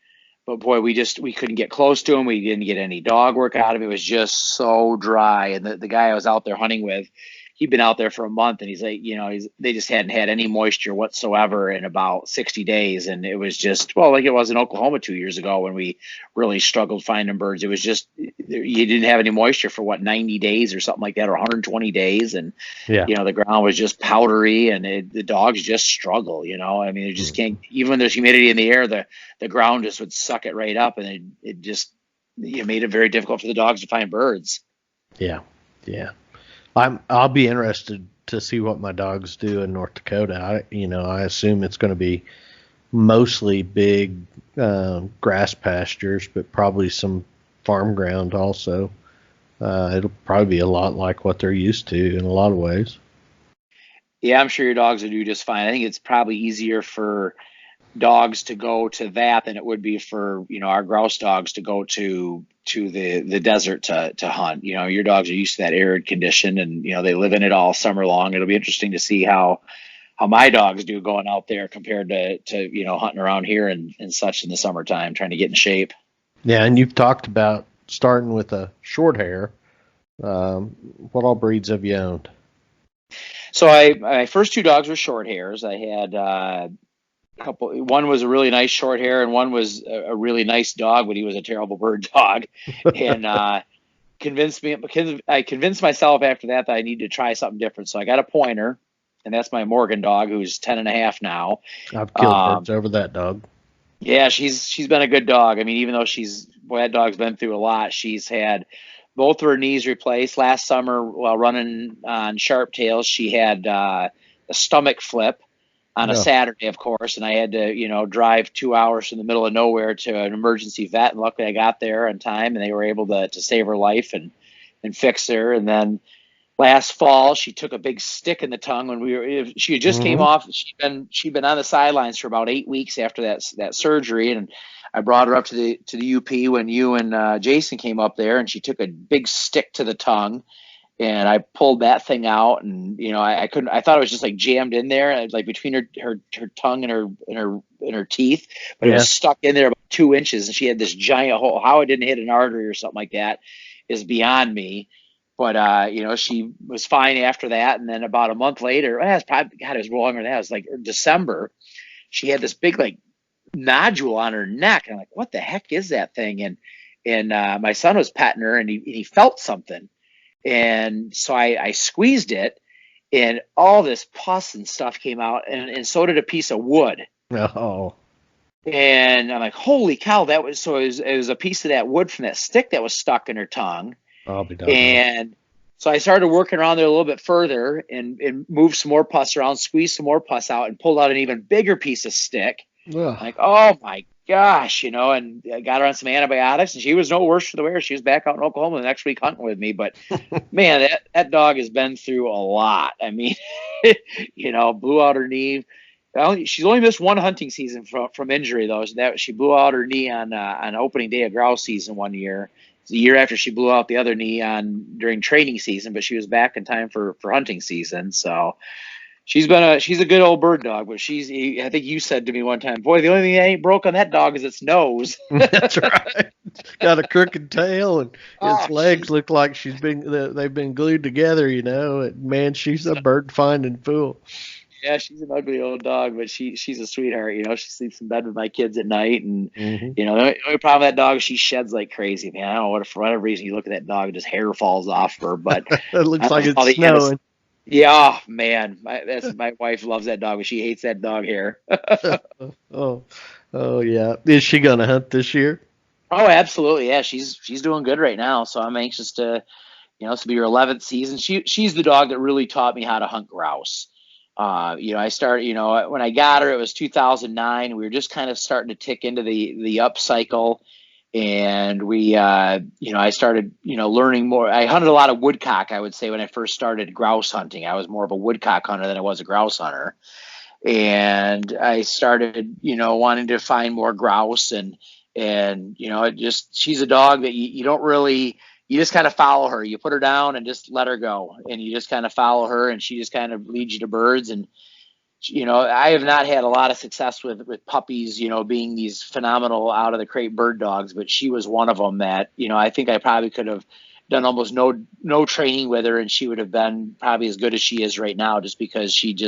But boy, we couldn't get close to them. We didn't get any dog work out of it. It was just so dry. And the guy I was out there hunting with, he'd been out there for a month and he's like, they just hadn't had any moisture whatsoever in about 60 days. And it was just, well, like it was in Oklahoma 2 years ago when we really struggled finding birds. It was just, you didn't have any moisture for 90 days or something like that, or 120 days. And, yeah. The ground was just powdery and the dogs just struggle, I mean, they just can't, even when there's humidity in the air, the ground just would suck it right up. And it just, made it very difficult for the dogs to find birds. Yeah. Yeah. I'll be interested to see what my dogs do in North Dakota. I assume it's going to be mostly big grass pastures, but probably some farm ground also. It'll probably be a lot like what they're used to in a lot of ways. Yeah, I'm sure your dogs will do just fine. I think it's probably easier for dogs to go to that than it would be for our grouse dogs to go to the desert to hunt. Your dogs are used to that arid condition and they live in it all summer long. It'll be interesting to see how my dogs do going out there compared to hunting around here and such in the summertime, trying to get in shape. Yeah, and you've talked about starting with a short hair. What all breeds have you owned? So my first 2 dogs were short hairs. I had one was a really nice short hair and one was a really nice dog, but he was a terrible bird dog. And I convinced myself after that I need to try something different. So I got a pointer, and that's my Morgan dog, who's 10 and a half now. I've killed birds over that dog. Yeah, she's been a good dog. I mean, even though that dog's been through a lot. She's had both of her knees replaced. Last summer while running on Sharp Tails, she had a stomach flip on a Saturday, of course, and I had to, drive 2 hours from the middle of nowhere to an emergency vet. And luckily I got there on time and they were able to save her life and fix her. And then last fall, she took a big stick in the tongue when she just came off. She'd been on the sidelines for about 8 weeks after that surgery. And I brought her up to the UP when you and Jason came up there, and she took a big stick to the tongue. and I pulled that thing out, and I couldn't. I thought it was just like jammed in there, like between her tongue and her teeth, but it Yeah. was stuck in there about 2 inches, and she had this giant hole. How it didn't hit an artery or something like that is beyond me. But she was fine after that, and then about a month later, it's probably God, it was longer than that. It was like December. She had this big like nodule on her neck, and I'm like, what the heck is that thing? And my son was petting her, and he felt something. And so I squeezed it, and all this pus and stuff came out, and so did a piece of wood. Oh. And I'm like, holy cow, that was so it was a piece of that wood from that stick that was stuck in her tongue. I'll be done. And so I started working around there a little bit further and moved some more pus around, squeezed some more pus out, and pulled out an even bigger piece of stick. Ugh. Like, oh my gosh, and I got her on some antibiotics, and she was no worse for the wear. She was back out in Oklahoma the next week hunting with me. But man, that dog has been through a lot. I mean, blew out her knee. She's only missed one hunting season from injury though. That she blew out her knee on opening day of grouse season one year. It's a year after she blew out the other knee during training season, but she was back in time for hunting season. So she's a good old bird dog, but I think you said to me one time, boy, the only thing that ain't broke on that dog is its nose. That's right. Got a crooked tail, and its legs look like they've been glued together, And man, she's a bird finding fool. Yeah, she's an ugly old dog, but she's a sweetheart. She sleeps in bed with my kids at night, and the only problem with that dog is she sheds like crazy, man. I don't know what, for whatever reason, you look at that dog, just hair falls off her. But it looks like it's snowing. Yeah, man, my wife loves that dog, but she hates that dog hair. Oh, yeah. Is she gonna hunt this year? Oh, absolutely. Yeah, she's doing good right now. So I'm anxious to, this will be her 11th season. She's the dog that really taught me how to hunt grouse. I started, when I got her, it was 2009. We were just kind of starting to tick into the up cycle. And I started, learning more. I hunted a lot of woodcock, I would say, when I first started grouse hunting. I was more of a woodcock hunter than I was a grouse hunter. And I started, wanting to find more grouse and she's a dog that you don't really, you just kind of follow her. You put her down and just let her go, and you just kind of follow her, and she just kind of leads you to birds. And I have not had a lot of success with puppies, being these phenomenal out of the crate bird dogs, but she was one of them that I think I probably could have done almost no training with her, and she would have been probably as good as she is right now, just because she's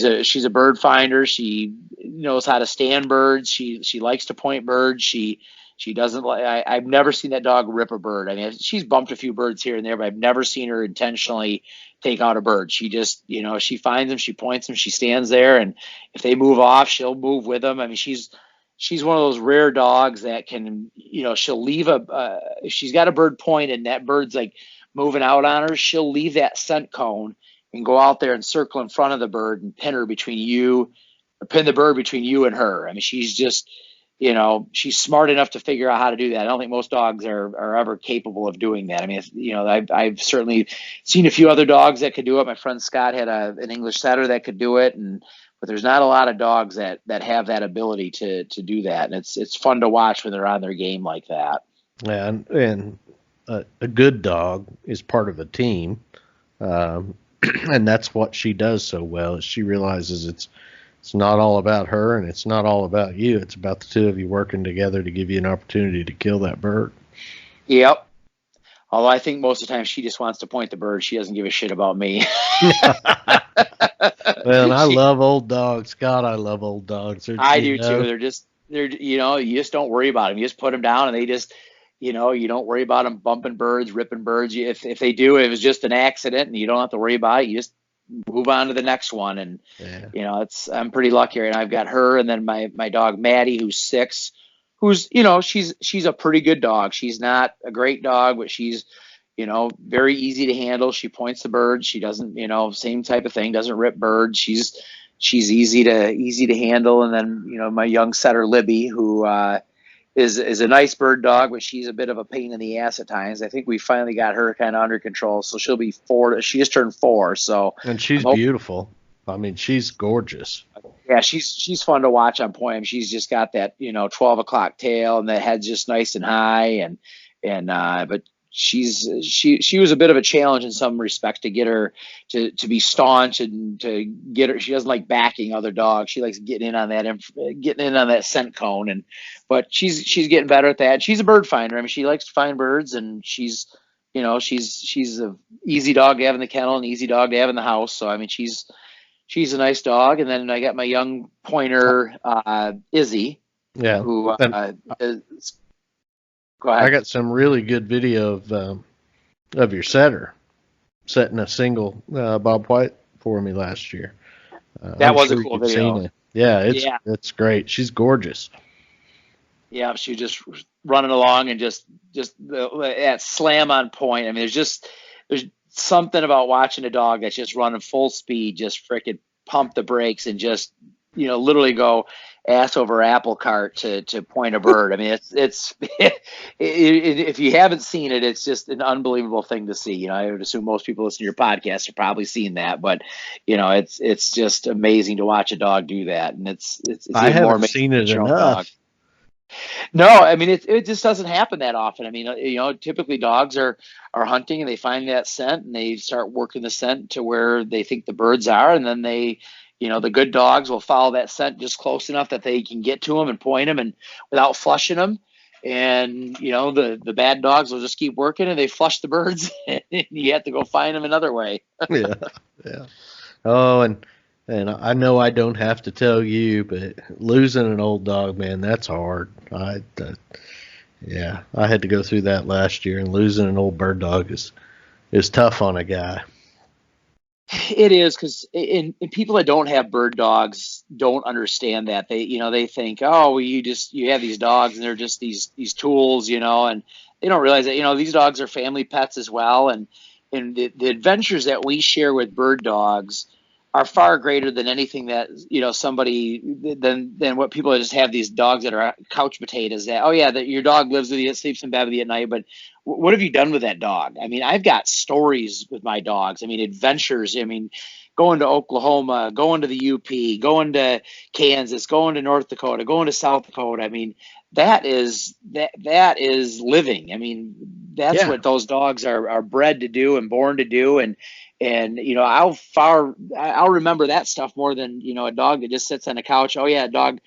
a bird finder. She knows how to stand birds. She likes to point birds. She doesn't like. I've never seen that dog rip a bird. I mean, she's bumped a few birds here and there, but I've never seen her intentionally take out a bird. She just, she finds them, she points them, she stands there, and if they move off, she'll move with them. I mean, she's one of those rare dogs that can, she'll leave if she's got a bird point and that bird's like moving out on her, she'll leave that scent cone and go out there and circle in front of the bird and pin the bird between you and her. I mean, she's just, she's smart enough to figure out how to do that. I don't think most dogs are ever capable of doing that. I mean, I've certainly seen a few other dogs that could do it. My friend Scott had an English setter that could do it, but there's not a lot of dogs that have that ability to do that. And it's fun to watch when they're on their game like that. Yeah, and a good dog is part of a team. And that's what she does so well. She realizes it's not all about her, and it's not all about you. It's about the two of you working together to give you an opportunity to kill that bird. Yep. Although I think most of the time she just wants to point the bird. She doesn't give a shit about me. Well, I love old dogs. God, I love old dogs. I do too. They're you just don't worry about them. You just put them down, and they just, you don't worry about them bumping birds, ripping birds. If they do, it was just an accident, and you don't have to worry about it. You just move on to the next one. And, I'm pretty lucky right now. I've got her, and then my dog, Maddie, who's 6, who's, she's a pretty good dog. She's not a great dog, but she's, very easy to handle. She points the birds. She doesn't, same type of thing, doesn't rip birds. She's easy to handle. And then, my young setter, Libby, who, is a nice bird dog, but she's a bit of a pain in the ass at times. I think we finally got her kind of under control, so she'll be 4. She just turned 4, so. And she's beautiful. I mean, she's gorgeous. Yeah, she's fun to watch on point. She's just got that 12 o'clock tail, and the head's just nice and high, but she was a bit of a challenge in some respect to get her to be staunch and to get her. She doesn't like backing other dogs. She likes getting in on that scent cone. But she's getting better at that. She's a bird finder. I mean, she likes to find birds, and she's a easy dog to have in the kennel and easy dog to have in the house. So I mean, she's a nice dog. And then I got my young pointer, Izzy, Yeah. who is, go ahead. I got some really good video of your setter setting a single Bob White for me last year. That was a cool video. Yeah, it's great. She's gorgeous. Yeah, she just running along and just that slam on point. I mean, there's something about watching a dog that's just running full speed, just frickin' pump the brakes and just literally go ass over apple cart to point a bird. I mean, it's if you haven't seen it, it's just an unbelievable thing to see. I would assume most people listening to your podcast have probably seen that, but it's just amazing to watch a dog do that, and it's I even more haven't amazing seen it to show a enough. dog. No, I mean it just doesn't happen that often. I mean, typically dogs are hunting and they find that scent and they start working the scent to where they think the birds are, and then the good dogs will follow that scent just close enough that they can get to them and point them and without flushing them. And the bad dogs will just keep working and they flush the birds and you have to go find them another way. Yeah. Oh, and I know I don't have to tell you, but losing an old dog, man, that's hard. I had to go through that last year, and losing an old bird dog is tough on a guy. It is, because in people that don't have bird dogs don't understand that. They think, oh, well, you have these dogs and they're just these tools, and they don't realize that these dogs are family pets as well, and the adventures that we share with bird dogs are far greater than anything that somebody than what people that just have these dogs that are couch potatoes. That that your dog lives with you, sleeps in bed with you at night, but what have you done with that dog? I mean, I've got stories with my dogs. I mean, adventures. I mean, going to Oklahoma, going to the UP, going to Kansas, going to North Dakota, going to South Dakota. I mean, that is living. I mean, that's what those dogs are bred to do and born to do. And I'll remember that stuff more than a dog that just sits on a couch. Oh yeah, a dog.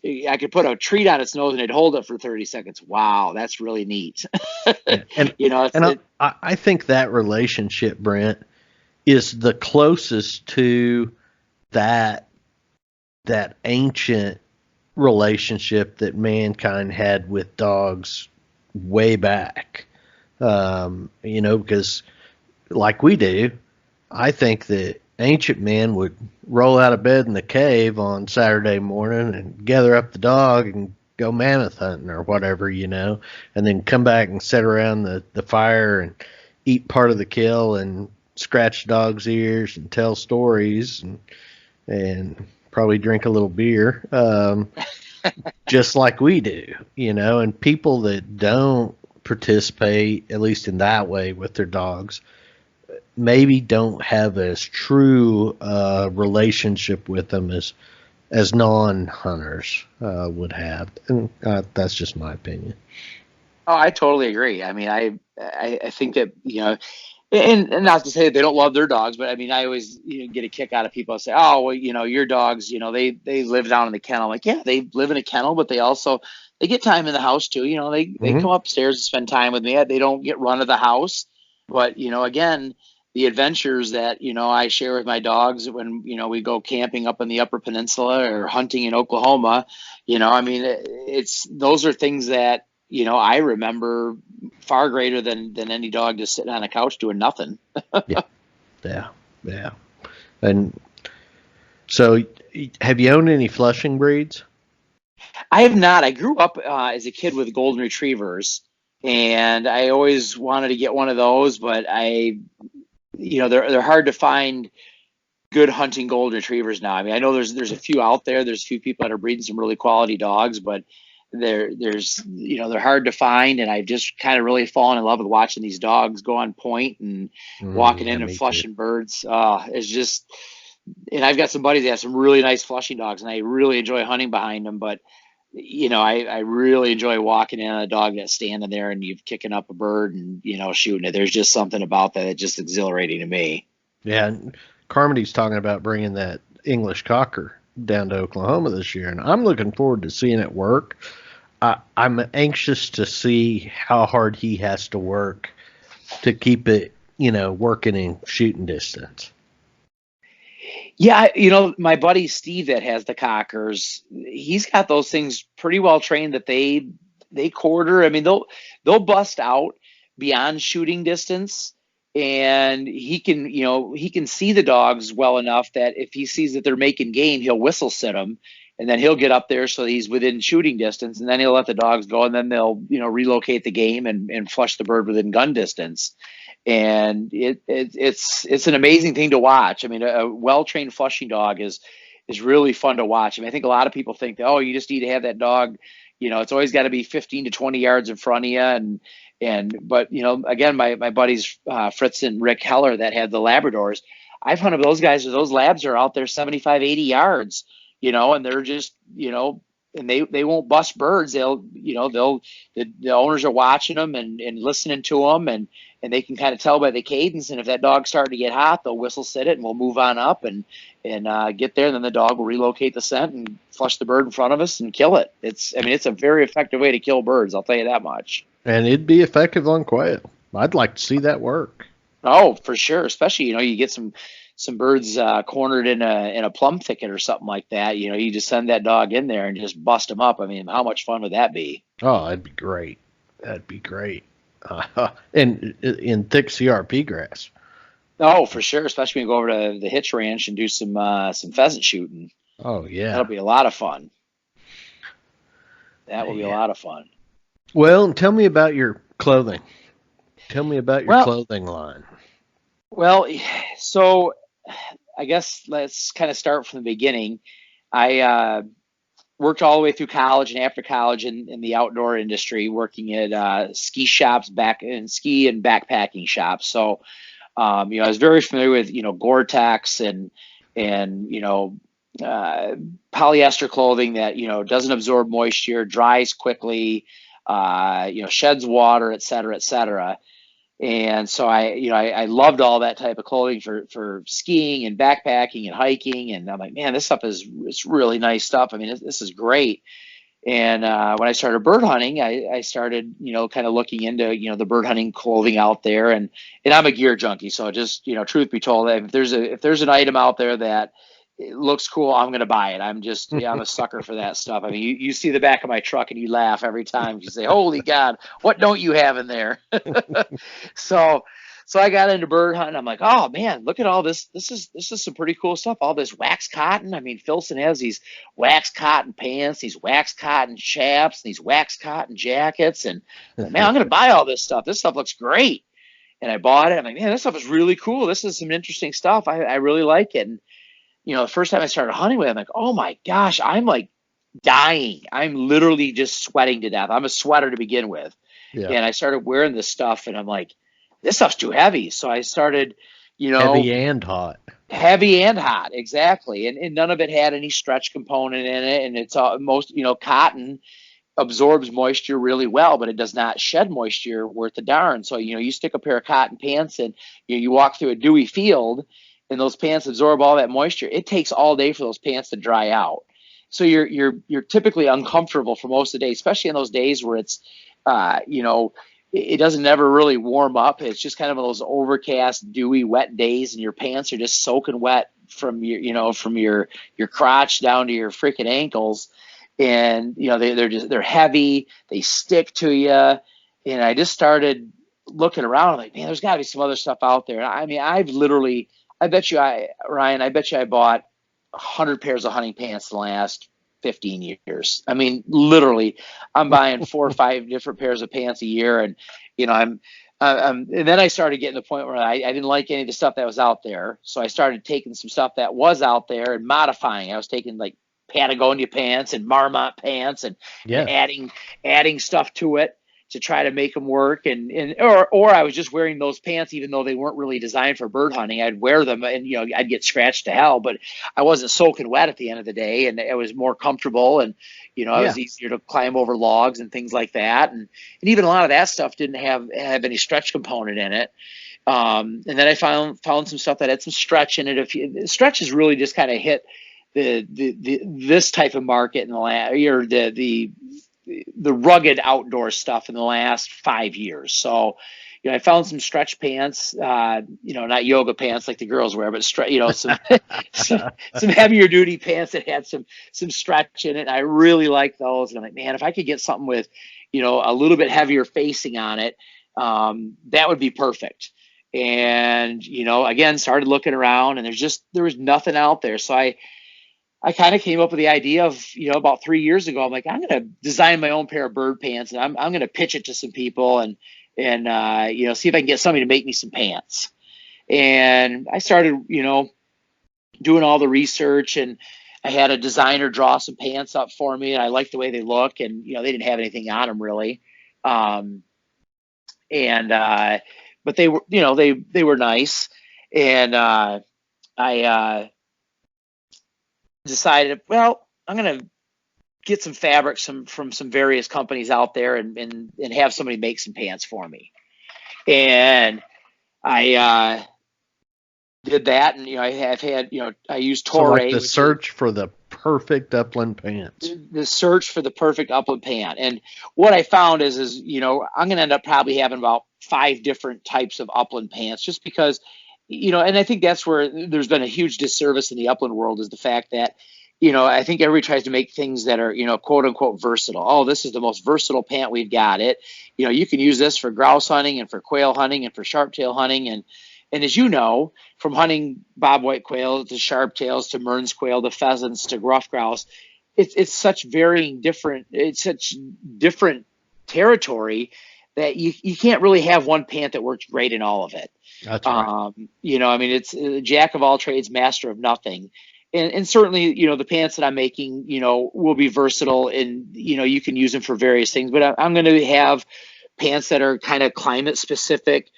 I could put a treat on its nose and it'd hold it for 30 seconds. Wow, that's really neat. I think that relationship, Brent, is the closest to that ancient relationship that mankind had with dogs way back. Because like we do, I think that ancient men would roll out of bed in the cave on Saturday morning and gather up the dog and go mammoth hunting or whatever, and then come back and sit around the fire and eat part of the kill and scratch dog's ears and tell stories and probably drink a little beer, just like we do, and people that don't participate, at least in that way, with their dogs, maybe don't have as true relationship with them as non-hunters would have, and that's just my opinion. Oh, I totally agree. I mean, I think that and not to say that they don't love their dogs, but I mean, I always get a kick out of people that say, oh, well, your dogs, they live down in the kennel. I'm like, yeah, they live in a kennel, but they get time in the house too. They come upstairs and spend time with me. They don't get run of the house, but again, the adventures that I share with my dogs when we go camping up in the Upper Peninsula or hunting in Oklahoma, I mean, those are things that I remember far greater than any dog just sitting on a couch doing nothing. Yeah. And so, have you owned any flushing breeds? I have not. I grew up as a kid with golden retrievers, and I always wanted to get one of those, but they're hard to find good hunting golden retrievers now. I mean, I know there's a few out there. There's a few people that are breeding some really quality dogs, but they're hard to find. And I've just kind of really fallen in love with watching these dogs go on point and walking in and flushing birds. It's just, and I've got some buddies that have some really nice flushing dogs, and I really enjoy hunting behind them. But I really enjoy walking in on a dog that's standing there and you've kicking up a bird and, shooting it. There's just something about that that's just exhilarating to me. Yeah, and Carmody's talking about bringing that English Cocker down to Oklahoma this year, and I'm looking forward to seeing it work. I'm anxious to see how hard he has to work to keep it, working in shooting distance. Yeah, my buddy Steve that has the Cockers, he's got those things pretty well trained that they quarter. I mean, they'll bust out beyond shooting distance, and he can see the dogs well enough that if he sees that they're making game, he'll whistle sit them, and then he'll get up there so he's within shooting distance, and then he'll let the dogs go, and then they'll relocate the game and flush the bird within gun distance. And it's an amazing thing to watch. I mean, a well-trained flushing dog is really fun to watch. I mean, I think a lot of people think that, oh, you just need to have that dog, it's always got to be 15 to 20 yards in front of you. But again, my buddies Fritz and Rick Heller that had the Labradors, I've hunted those guys. Those labs are out there 75, 80 yards, and they're just, and they won't bust birds. The owners are watching them and listening to them, and they can kind of tell by the cadence. And if that dog's starting to get hot, they'll whistle sit it, and we'll move on up and get there. And then the dog will relocate the scent and flush the bird in front of us and kill it. It's a very effective way to kill birds. I'll tell you that much. And it'd be effective on quail. I'd like to see that work. Oh, for sure. Especially, you get some birds cornered in a plum thicket or something like that. You just send that dog in there and just bust them up. I mean, how much fun would that be? Oh, that'd be great. That'd be great. And in thick CRP grass. Oh, for sure. Especially when you go over to the Hitch Ranch and do some pheasant shooting. Oh, yeah. That'll be a lot of fun. That will be a lot of fun. Well, tell me about your clothing. Tell me about your clothing line. Well, so I guess let's kind of start from the beginning. I worked all the way through college and after college in the outdoor industry, working at ski shops, ski and backpacking shops. So, I was very familiar with Gore-Tex and polyester clothing that doesn't absorb moisture, dries quickly, sheds water, et cetera, et cetera. And so I loved all that type of clothing for skiing and backpacking and hiking. And I'm like, man, this stuff it's really nice stuff. I mean, this is great. And when I started bird hunting, I started, kind of looking into, the bird hunting clothing out there. And I'm a gear junkie. So just, truth be told, if there's an item out there that it looks cool, I'm going to buy it. I'm a sucker for that stuff. I mean, you see the back of my truck and you laugh every time. You say, holy God, what don't you have in there? So I got into bird hunting. I'm like, oh man, look at all this. This is some pretty cool stuff. All this wax cotton. I mean, Filson has these wax cotton pants, these wax cotton chaps, these wax cotton jackets. And man, I'm going to buy all this stuff. This stuff looks great. And I bought it. I'm like, man, this stuff is really cool. This is some interesting stuff. I really like it. And the first time I started hunting with it, I'm like, oh my gosh, I'm like dying. I'm literally just sweating to death. I'm a sweater to begin with. Yeah. And I started wearing this stuff and I'm like, this stuff's too heavy. So I started, heavy and hot. Heavy and hot, exactly. And none of it had any stretch component in it. And it's cotton absorbs moisture really well, but it does not shed moisture worth a darn. So, you stick a pair of cotton pants and you walk through a dewy field and those pants absorb all that moisture. It takes all day for those pants to dry out. So you're typically uncomfortable for most of the day, especially in those days where it's, it doesn't ever really warm up. It's just kind of those overcast, dewy, wet days, and your pants are just soaking wet from your crotch down to your freaking ankles. And, they're heavy, they stick to you. And I just started looking around. I'm like, man, there's gotta be some other stuff out there. I mean, I bet you I bought 100 pairs of hunting pants in the last 15 years. I mean, literally, I'm buying 4 or 5 different pairs of pants a year. And, and then I started getting to the point where I didn't like any of the stuff that was out there. So I started taking some stuff that was out there and modifying. I was taking like Patagonia pants and Marmot pants and adding stuff to it to try to make them work, or I was just wearing those pants even though they weren't really designed for bird hunting. I'd wear them and I'd get scratched to hell, but I wasn't soaking wet at the end of the day, and it was more comfortable, and it was easier to climb over logs and things like that, and even a lot of that stuff didn't have any stretch component in it. And then I found some stuff that had some stretch in it. Stretch has really just kind of hit this type of market in the last, or the rugged outdoor stuff in the last 5 years. So, I found some stretch pants, not yoga pants like the girls wear, but some heavier duty pants that had some stretch in it. I really like those. And I'm like, man, if I could get something with, a little bit heavier facing on it, that would be perfect. And, again, started looking around, and there was nothing out there. So I kind of came up with the idea of, about 3 years ago, I'm like, I'm going to design my own pair of bird pants, and I'm going to pitch it to some people and see if I can get somebody to make me some pants. And I started, doing all the research, and I had a designer draw some pants up for me, and I liked the way they look, and, they didn't have anything on them really. But they were, they were nice. And I decided, well, I'm going to get some fabric from some various companies out there and have somebody make some pants for me. And I did that, and I've had I used Torre. So like the search for the perfect upland pants. The search for the perfect upland pant. And what I found is I'm going to end up probably having about 5 different types of upland pants, just because and I think that's where there's been a huge disservice in the upland world, is the fact that I think everybody tries to make things that are quote unquote versatile. Oh, this is the most versatile pant we've got. You can use this for grouse hunting and for quail hunting and for sharptail hunting, and as you know, from hunting bobwhite quail to sharptails to Mearns quail to pheasants to gruff grouse, it's such different territory that you can't really have one pant that works great in all of it. That's right. It's a jack of all trades, master of nothing. And certainly, the pants that I'm making, will be versatile, and, you can use them for various things, but I'm going to have pants that are kind of climate specific,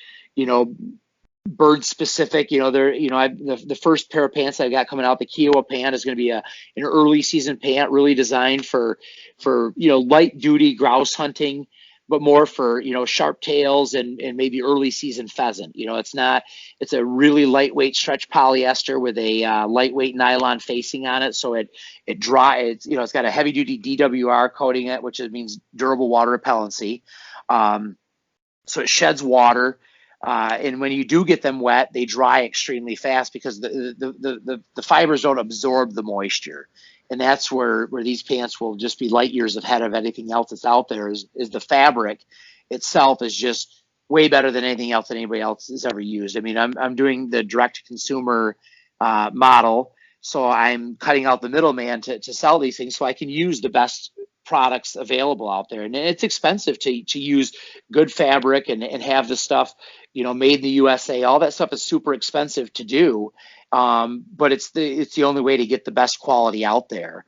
bird specific. The first pair of pants I got coming out, the Kiowa Pant, is going to be an early season pant, really designed for light duty grouse hunting, but more for sharptails and maybe early season pheasant. It's a really lightweight stretch polyester with a lightweight nylon facing on it, so it dries. It's got a heavy duty DWR coating in it, which means durable water repellency. So it sheds water. And when you do get them wet, they dry extremely fast because the fibers don't absorb the moisture. And that's where these pants will just be light years ahead of anything else that's out there, is the fabric itself is just way better than anything else that anybody else has ever used. I mean, I'm doing the direct consumer model, so I'm cutting out the middleman to sell these things, so I can use the best products available out there. And it's expensive to use good fabric and have the stuff made in the USA. All that stuff is super expensive to do, but it's the only way to get the best quality out there.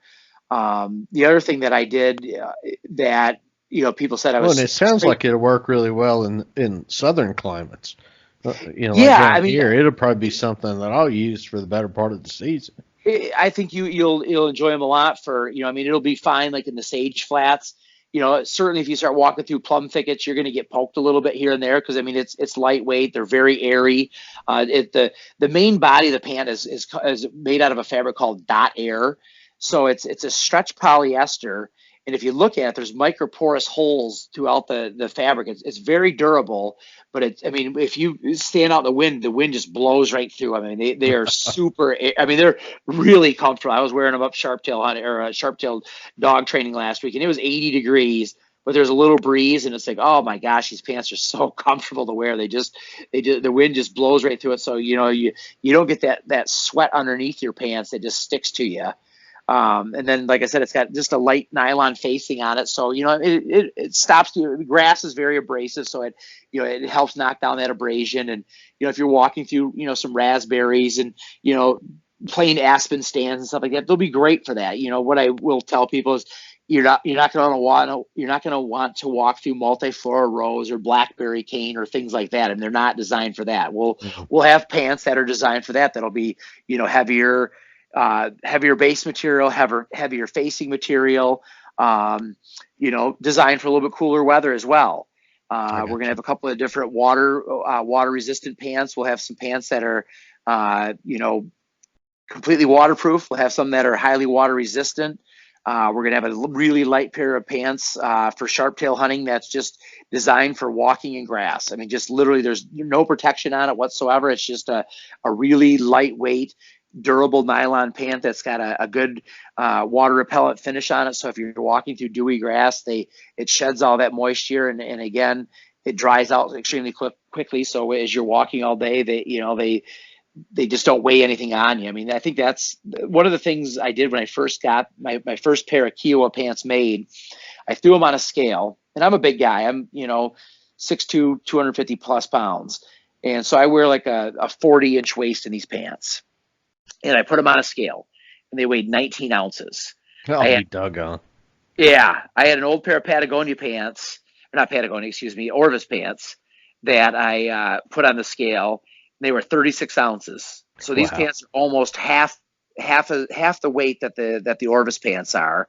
The other thing that I did that people said I was, and it sounds like it'll work really well in southern climates. Here it'll probably be something that I'll use for the better part of the season. I think you'll enjoy them a lot for, it'll be fine like in the sage flats. Certainly if you start walking through plum thickets, you're going to get poked a little bit here and there because it's lightweight. They're very airy. The main body of the pant is made out of a fabric called Dot Air. So it's a stretch polyester. And if you look at it, there's microporous holes throughout the fabric. It's very durable, but if you stand out in the wind just blows right through. They are super. They're really comfortable. I was wearing them up sharptail dog training last week, and it was 80 degrees, but there's a little breeze, and it's like, oh my gosh, these pants are so comfortable to wear. The wind just blows right through it, so you don't get that sweat underneath your pants that just sticks to you. And then, like I said, it's got just a light nylon facing on it. So, it stops the grass is very abrasive. So it helps knock down that abrasion. And, if you're walking through, some raspberries and, plain aspen stands and stuff like that, they'll be great for that. What I will tell people is, you're not going to want to walk through multiflora rose or blackberry cane or things like that, and they're not designed for that. We'll have pants that are designed for that. That'll be heavier base material, heavier facing material, designed for a little bit cooler weather as well. We're going to have a couple of different water resistant pants. We'll have some pants that are completely waterproof. We'll have some that are highly water resistant. We're going to have a really light pair of pants for sharp-tail hunting that's just designed for walking in grass. I mean, just literally there's no protection on it whatsoever. It's just a really lightweight, durable nylon pant that's got a good water repellent finish on it. So if you're walking through dewy grass, it sheds all that moisture, and again, it dries out extremely quickly. So as you're walking all day, they just don't weigh anything on you. I mean, I think that's one of the things I did when I first got my first pair of Kiowa pants made. I threw them on a scale, and I'm a big guy. I'm 6'2", 250 plus pounds. And so I wear like a 40-inch waist in these pants. And I put them on a scale, and they weighed 19 ounces. Oh, you doggone. Yeah. I had an old pair of Patagonia pants, or not Patagonia, excuse me, Orvis pants that I put on the scale. They were 36 ounces. So these pants are almost half the weight that the Orvis pants are.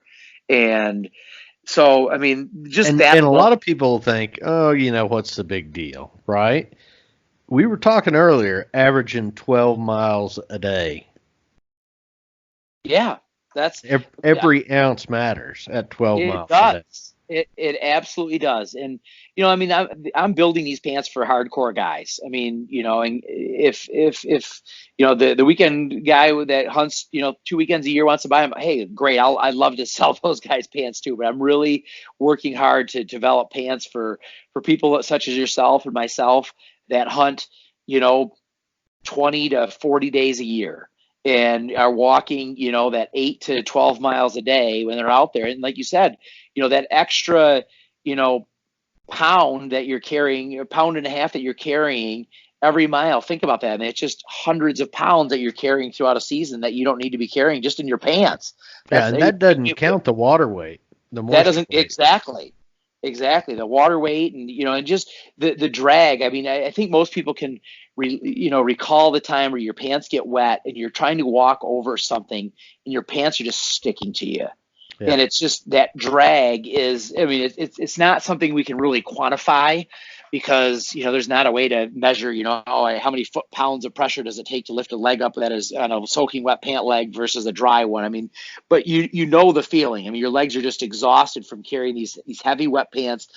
And so, I mean, just that. And a lot of people think, oh, what's the big deal, right? We were talking earlier, averaging 12 miles a day. Yeah, that's every ounce matters at 12 miles does. a day. It absolutely does. And, I mean, I'm building these pants for hardcore guys. I mean, and if the weekend guy that hunts, 2 weekends a year wants to buy them, hey, great. I'd love to sell those guys pants too, but I'm really working hard to develop pants for people such as yourself and myself that hunt, 20 to 40 days a year and are walking, that 8 to 12 miles a day when they're out there. And like you said, that extra, pound that you're carrying, a pound and a half that you're carrying every mile. Think about that. I mean, it's just hundreds of pounds that you're carrying throughout a season that you don't need to be carrying just in your pants. And that doesn't count the water weight. That doesn't exactly the water weight and just the drag. I mean, I think most people can recall the time where your pants get wet and you're trying to walk over something and your pants are just sticking to you. Yeah. And it's just that drag is, I mean, it's not something we can really quantify because, there's not a way to measure, how many pounds of pressure does it take to lift a leg up that is on a soaking wet pant leg versus a dry one. I mean, but you know the feeling. I mean, your legs are just exhausted from carrying these heavy wet pants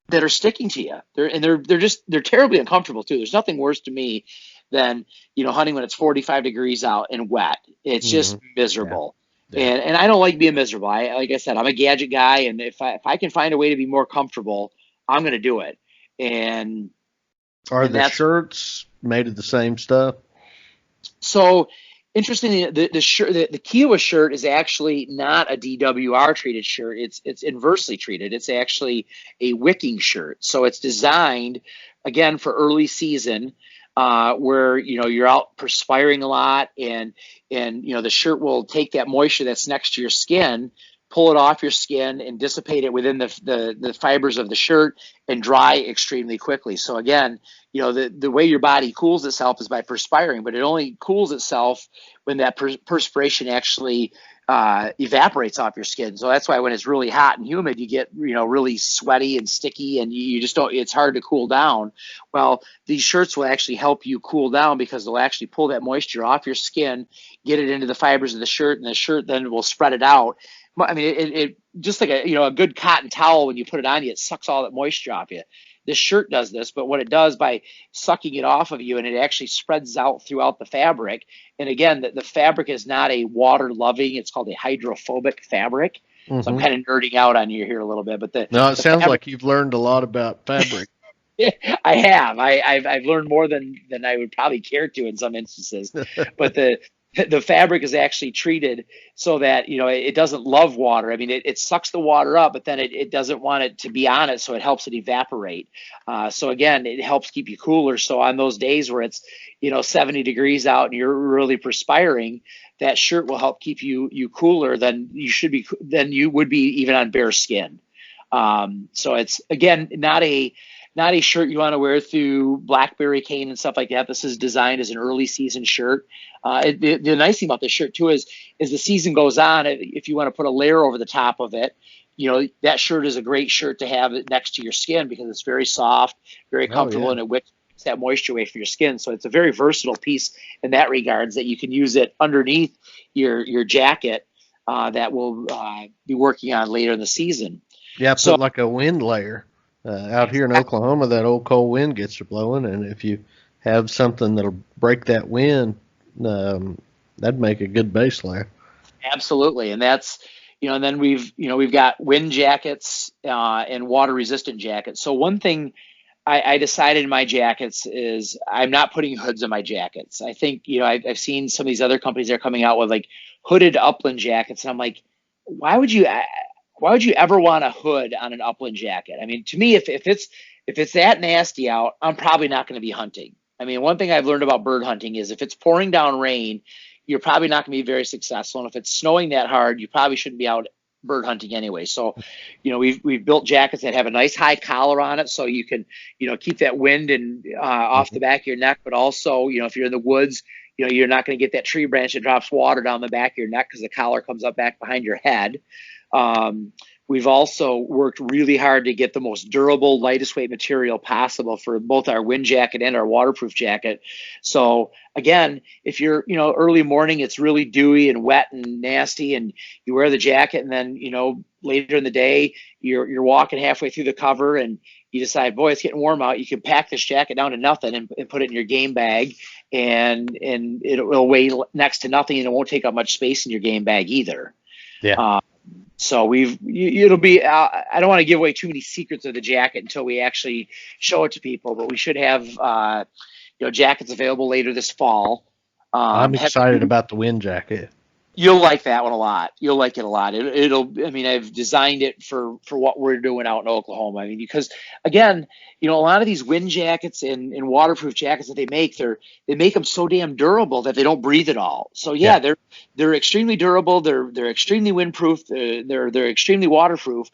that are sticking to you. They're terribly uncomfortable too. There's nothing worse to me than, hunting when it's 45 degrees out and wet. It's just miserable. Yeah. And I don't like being miserable. Like I said, I'm a gadget guy, and if I can find a way to be more comfortable, I'm going to do it. And the shirts made of the same stuff? So interestingly, the Kiowa shirt is actually not a DWR treated shirt. It's inversely treated. It's actually a wicking shirt. So it's designed again for early season. Where you're out perspiring a lot and the shirt will take that moisture that's next to your skin, pull it off your skin and dissipate it within the fibers of the shirt and dry extremely quickly. So again, the way your body cools itself is by perspiring, but it only cools itself when that perspiration actually evaporates off your skin. So that's why when it's really hot and humid, you get, really sweaty and sticky and you just don't, it's hard to cool down. Well, these shirts will actually help you cool down because they'll actually pull that moisture off your skin, get it into the fibers of the shirt, and the shirt then will spread it out. I mean, it just like a good cotton towel, when you put it on you, it sucks all that moisture off you. This shirt does this, but what it does by sucking it off of you, and it actually spreads out throughout the fabric. And again, the fabric is not a water-loving; it's called a hydrophobic fabric. Mm-hmm. So I'm kind of nerding out on you here a little bit, but it sounds like you've learned a lot about fabric. Yeah, I have. I've learned more than I would probably care to in some instances. But the the fabric is actually treated so that, it doesn't love water. I mean, it sucks the water up, but then it doesn't want it to be on it, so it helps it evaporate. So again, it helps keep you cooler. So on those days where it's 70 degrees out and you're really perspiring, that shirt will help keep you cooler than you would be even on bare skin. So it's, again, not a shirt you want to wear through blackberry cane and stuff like that. This is designed as an early season shirt. The nice thing about this shirt too is the season goes on, if you want to put a layer over the top of it, that shirt is a great shirt to have next to your skin because it's very soft, very comfortable, and it wicks that moisture away from your skin. So it's a very versatile piece in that regards, that you can use it underneath your jacket that we'll be working on later in the season. Yeah, put like a wind layer. Out here in Oklahoma, that old cold wind gets to blowing, and if you have something that'll break that wind, that'd make a good base layer. Absolutely, and that's and then we've got wind jackets and water resistant jackets. So one thing I decided in my jackets is I'm not putting hoods on my jackets. I think I've seen some of these other companies that are coming out with like hooded upland jackets, and I'm like, why would you ever want a hood on an upland jacket? I mean, to me, if it's that nasty out, I'm probably not going to be hunting. I mean, one thing I've learned about bird hunting is if it's pouring down rain, you're probably not going to be very successful. And if it's snowing that hard, you probably shouldn't be out bird hunting anyway. So, we've built jackets that have a nice high collar on it, so you can, keep that wind and off the back of your neck. But also, if you're in the woods, you're not going to get that tree branch that drops water down the back of your neck because the collar comes up back behind your head. We've also worked really hard to get the most durable, lightest weight material possible for both our wind jacket and our waterproof jacket. So again, if you're, early morning, it's really dewy and wet and nasty, and you wear the jacket, and then, later in the day, you're walking halfway through the cover and you decide, boy, it's getting warm out. You can pack this jacket down to nothing and put it in your game bag, and it'll weigh next to nothing, and it won't take up much space in your game bag either. Yeah. So it'll be, I don't want to give away too many secrets of the jacket until we actually show it to people, but we should have, jackets available later this fall. I'm excited about the wind jacket. You'll like that one a lot. You'll like it a lot. I mean, I've designed it for what we're doing out in Oklahoma. I mean, because again, a lot of these wind jackets and waterproof jackets that they make them so damn durable that they don't breathe at all. So they're extremely durable. They're extremely windproof. They're extremely waterproof,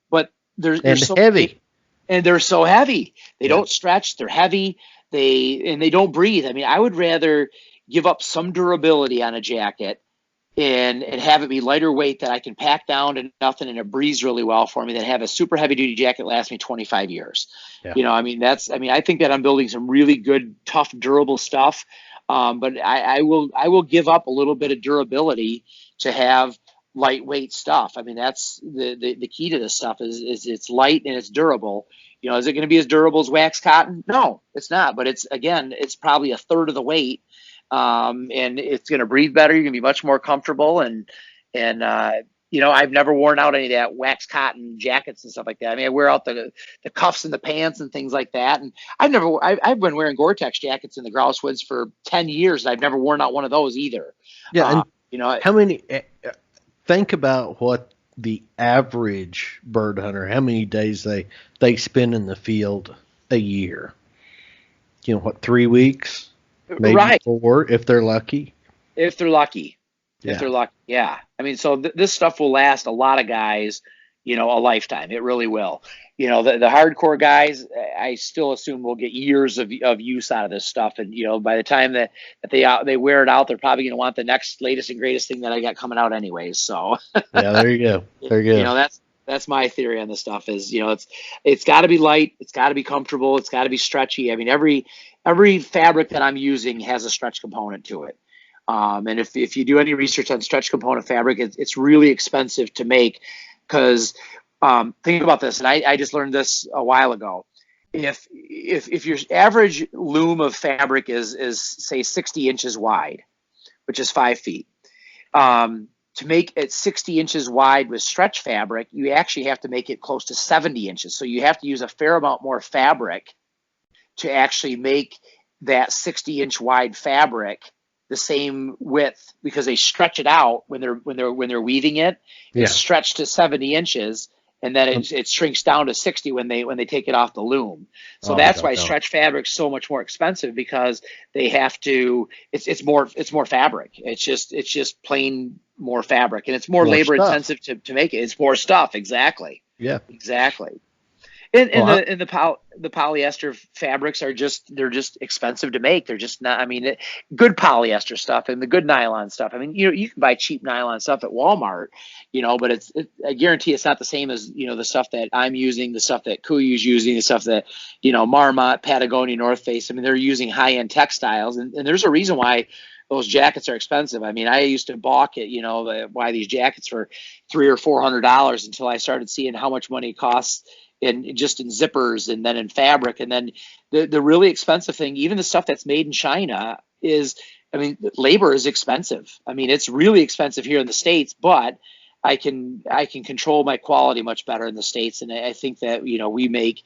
but they're so heavy. And they're so heavy. They don't stretch. They're heavy. They don't breathe. I mean, I would rather give up some durability on a jacket and have it be lighter weight that I can pack down to nothing and it breathes really well for me than have a super heavy duty jacket last me 25 years. Yeah. I think that I'm building some really good, tough, durable stuff. But I will give up a little bit of durability to have lightweight stuff. I mean, that's the key to this stuff is it's light and it's durable. Is it going to be as durable as wax cotton? No, it's not. But it's probably a third of the weight. And it's going to breathe better. You're going to be much more comfortable. And I've never worn out any of that wax cotton jackets and stuff like that. I mean, I wear out the cuffs and the pants and things like that. And I've been wearing Gore-Tex jackets in the grouse woods for 10 years. And I've never worn out one of those either. Yeah. How many, think about what the average bird hunter, how many days they spend in the field a year? 3 weeks? Maybe 4 if they're lucky. If they're lucky. Yeah. I mean, so this stuff will last a lot of guys, a lifetime. It really will. The hardcore guys, I still assume will get years of use out of this stuff. And, by the time that they wear it out, they're probably going to want the next latest and greatest thing that I got coming out anyways. So yeah, there you go. There you go. That's my theory on this stuff is, it's got to be light. It's got to be comfortable. It's got to be stretchy. I mean, every fabric that I'm using has a stretch component to it. And if you do any research on stretch component fabric, it's really expensive to make because think about this. And I just learned this a while ago. If your average loom of fabric is say 60 inches wide, which is 5 feet, to make it 60 inches wide with stretch fabric, you actually have to make it close to 70 inches. So you have to use a fair amount more fabric to actually make that 60-inch wide fabric the same width because they stretch it out when they're weaving it. Yeah. It's stretched to 70 inches, and then it shrinks down to 60 when they take it off the loom. So that's why stretch fabric's so much more expensive, because they have to. It's more fabric. It's just plain more fabric, and it's more labor intensive to make it. It's more stuff. Exactly. Yeah. Exactly. And the polyester fabrics they're just expensive to make. They're just not. I mean, good polyester stuff and the good nylon stuff. I mean, you can buy cheap nylon stuff at Walmart, but I guarantee it's not the same as the stuff that I'm using, the stuff that Kuyu's using, the stuff that Marmot, Patagonia, North Face. I mean, they're using high end textiles, and there's a reason why those jackets are expensive. I mean, I used to balk at why these jackets for $300 or $400 until I started seeing how much money it costs in zippers and then in fabric. And then the really expensive thing, even the stuff that's made in China, is, I mean, labor is expensive. I mean, it's really expensive here in the States, but I can control my quality much better in the States. And I think that, we make,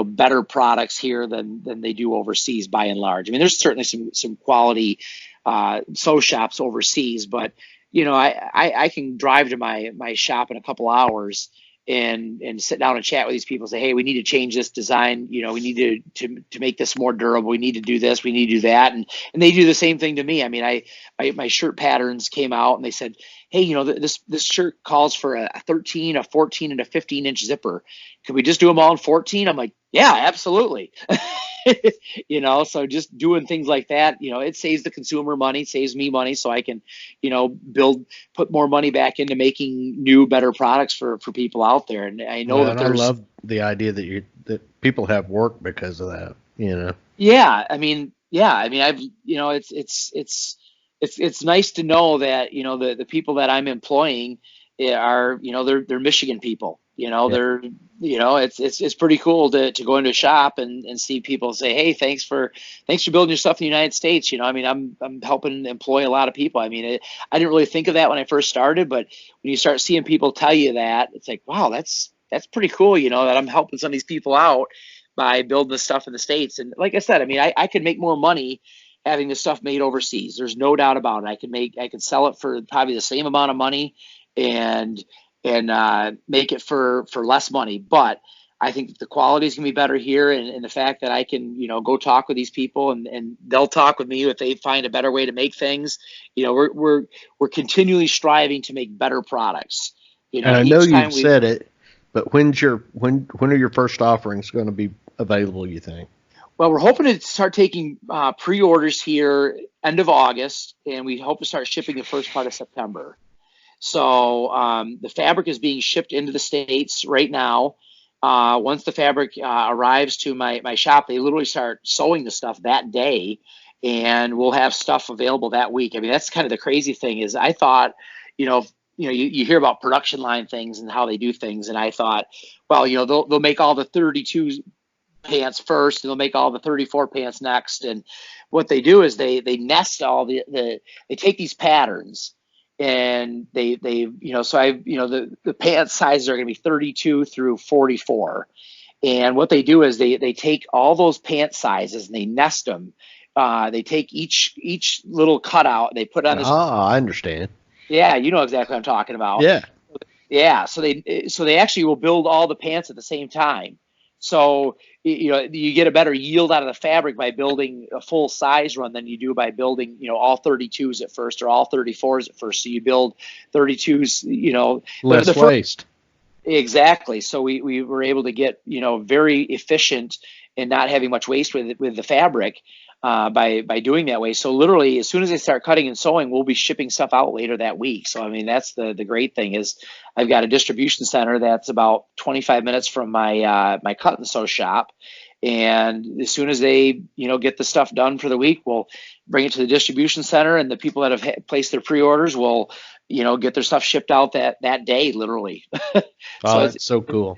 better products here than they do overseas by and large. I mean, there's certainly some quality sew shops overseas, but, I can drive to my shop in a couple hours and sit down and chat with these people and say, hey, we need to change this design. We need to make this more durable. We need to do this. We need to do that. And they do the same thing to me. I mean, my shirt patterns came out and they said, hey, this shirt calls for a 13, a 14, and a 15-inch zipper. Could we just do them all in 14? I'm like, yeah, absolutely. So just doing things like that, it saves the consumer money, saves me money, so I can, put more money back into making new, better products for people out there. And I know I love the idea that people have work because of that, Yeah. I mean, I've, it's nice to know that, the people that I'm employing are, they're Michigan people. They're, it's pretty cool to go into a shop and see people say, hey, thanks for building your stuff in the United States. I mean, I'm helping employ a lot of people. I mean, I didn't really think of that when I first started, but when you start seeing people tell you that, it's like, wow, that's pretty cool. That I'm helping some of these people out by building the stuff in the States. And like I said, I mean, I could make more money having this stuff made overseas. There's no doubt about it. I could sell it for probably the same amount of money and make it for less money. But I think the quality is going to be better here. And the fact that I can, go talk with these people and they'll talk with me if they find a better way to make things. We're continually striving to make better products. And I know you've said it, but when are your first offerings going to be available, you think? Well, we're hoping to start taking pre-orders here end of August, and we hope to start shipping the first part of September. So the fabric is being shipped into the States right now. Once the fabric arrives to my shop, they literally start sewing the stuff that day, and we'll have stuff available that week. I mean, that's kind of the crazy thing is I thought, you hear about production line things and how they do things, and I thought, well, they'll make all the 32 pants first, and they'll make all the 34 pants next. And what they do is they nest all they take these patterns. And the pant sizes are going to be 32 through 44. And what they do is they take all those pant sizes and they nest them. They take each little cutout, they put on this. I understand. Yeah, you know exactly what I'm talking about. Yeah. Yeah. So they actually will build all the pants at the same time. So, you get a better yield out of the fabric by building a full size run than you do by building, all 32s at first or all 34s at first. So you build 32s, less waste. Exactly. So we were able to get, very efficient and not having much waste with the fabric by doing that way. So literally, as soon as they start cutting and sewing, we'll be shipping stuff out later that week. So, I mean, that's the great thing is I've got a distribution center that's about 25 minutes from my cut and sew shop. And as soon as they, get the stuff done for the week, we'll bring it to the distribution center, and the people that have placed their pre-orders will, get their stuff shipped out that day, literally. That's so cool.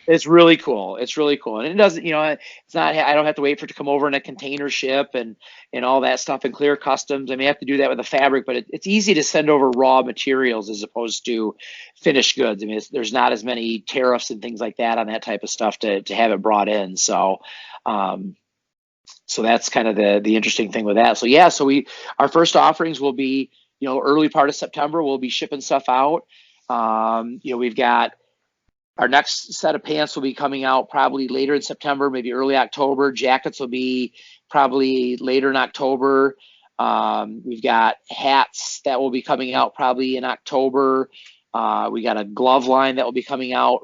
It's really cool. It's really cool. And it doesn't, it's not, I don't have to wait for it to come over in a container ship and all that stuff and clear customs. I mean, I have to do that with the fabric, but it's easy to send over raw materials as opposed to finished goods. I mean, there's not as many tariffs and things like that on that type of stuff to have it brought in. So So that's kind of the interesting thing with that. So yeah, so our first offerings will be, early part of September. We'll be shipping stuff out. We've got our next set of pants will be coming out probably later in September, maybe early October. Jackets will be probably later in October. We've got hats that will be coming out probably in October. We got a glove line that will be coming out.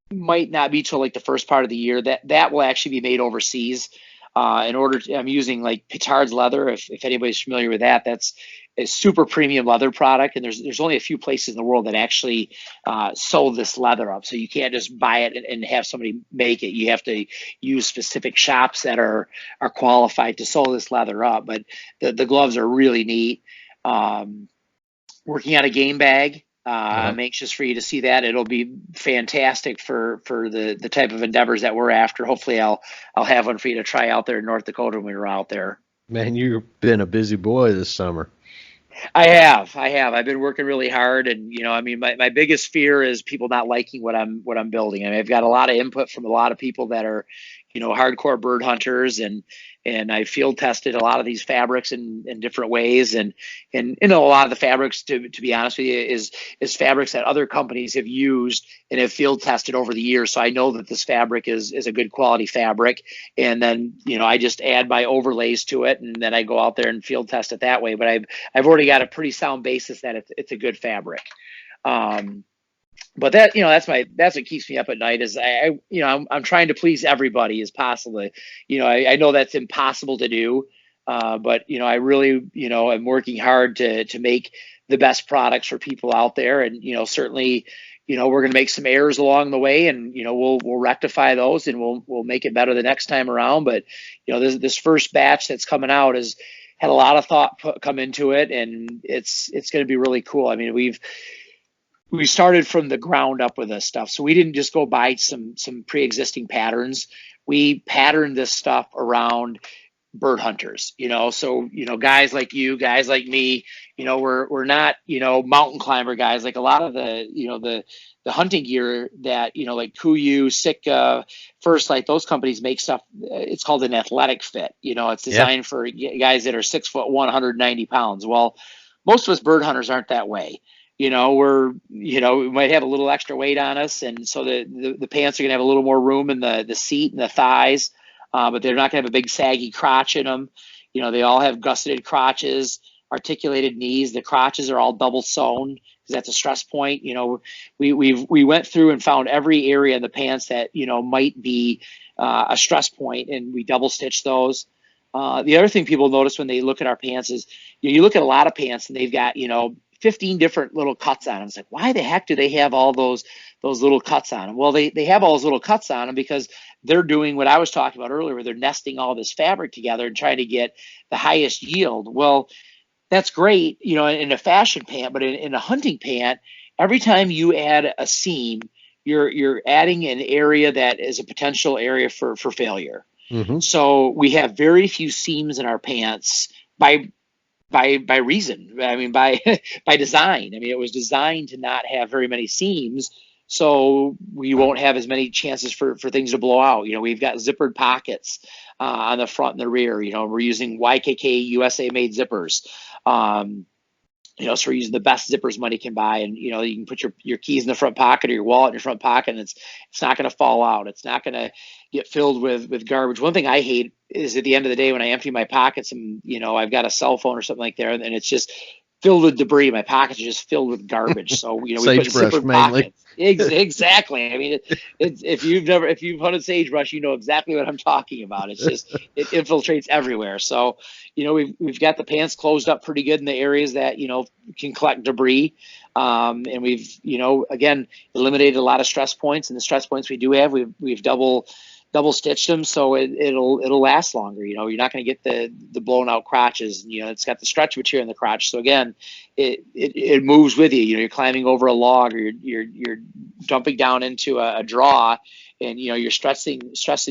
Might not be till like the first part of the year. That will actually be made overseas. I'm using like Petard's leather. If anybody's familiar with that, that's a super premium leather product, and there's only a few places in the world that actually sew this leather up. So you can't just buy it and have somebody make it. You have to use specific shops that are qualified to sew this leather up. But the gloves are really neat. Working on a game bag. I'm anxious for you to see that. It'll be fantastic for the type of endeavors that we're after. Hopefully I'll have one for you to try out there in North Dakota when we're out there. Man, you've been a busy boy this summer. I have. I've been working really hard, and my biggest fear is people not liking what I'm building. I mean, I've got a lot of input from a lot of people that are, hardcore bird hunters, and I field tested a lot of these fabrics in different ways, and a lot of the fabrics, to be honest with you, is fabrics that other companies have used and have field tested over the years. So I know that this fabric is a good quality fabric, and then I just add my overlays to it, and then I go out there and field test it that way. But I've already got a pretty sound basis that it's a good fabric. But that's what keeps me up at night is I'm trying to please everybody as possible. I know that's impossible to do, but I really am working hard to make the best products for people out there, and certainly we're going to make some errors along the way, and we'll rectify those, and we'll make it better the next time around. But this first batch that's coming out has had a lot of thought come into it, and it's going to be really cool. I mean, we started from the ground up with this stuff. So we didn't just go buy some pre-existing patterns. We patterned this stuff around bird hunters, so, guys like you, guys like me, we're not, mountain climber guys. Like a lot of the hunting gear that, like Kuiu, Sitka, First Light, those companies make stuff. It's called an athletic fit. It's designed for guys that are 6'1", 190 pounds. Well, most of us bird hunters aren't that way. We might have a little extra weight on us, and so the pants are going to have a little more room in the seat and the thighs, but they're not going to have a big saggy crotch in them. They all have gusseted crotches, articulated knees. The crotches are all double sewn because that's a stress point. We went through and found every area in the pants that might be a stress point, and we double stitched those. The other thing people notice when they look at our pants is you look at a lot of pants and they've got 15 different little cuts on them. It's like, why the heck do they have all those little cuts on them? Well, they have all those little cuts on them because they're doing what I was talking about earlier, where they're nesting all this fabric together and trying to get the highest yield. Well, that's great, in a fashion pant, but in a hunting pant, every time you add a seam, you're adding an area that is a potential area for failure. Mm-hmm. So we have very few seams in our pants by reason. I mean, by design. I mean, it was designed to not have very many seams, so we won't have as many chances for things to blow out. We've got zippered pockets on the front and the rear. We're using YKK USA made zippers. So we're using the best zippers money can buy, and you can put your keys in the front pocket or your wallet in your front pocket, and it's not going to fall out. It's not going to get filled with garbage. One thing I hate is at the end of the day when I empty my pockets and I've got a cell phone or something like that, and it's just filled with debris. My pockets are just filled with garbage. So we put zippered pockets. Exactly. I mean, if you've hunted sagebrush, you know exactly what I'm talking about. It's just it infiltrates everywhere. So we've got the pants closed up pretty good in the areas that can collect debris, and we've again eliminated a lot of stress points. And the stress points we do have, we've double stitched them so it'll last longer. You're not going to get the blown out crotches. It's got the stretch material in the crotch, so again it moves with you. You're climbing over a log, or you're dumping down into a draw, and you're stressing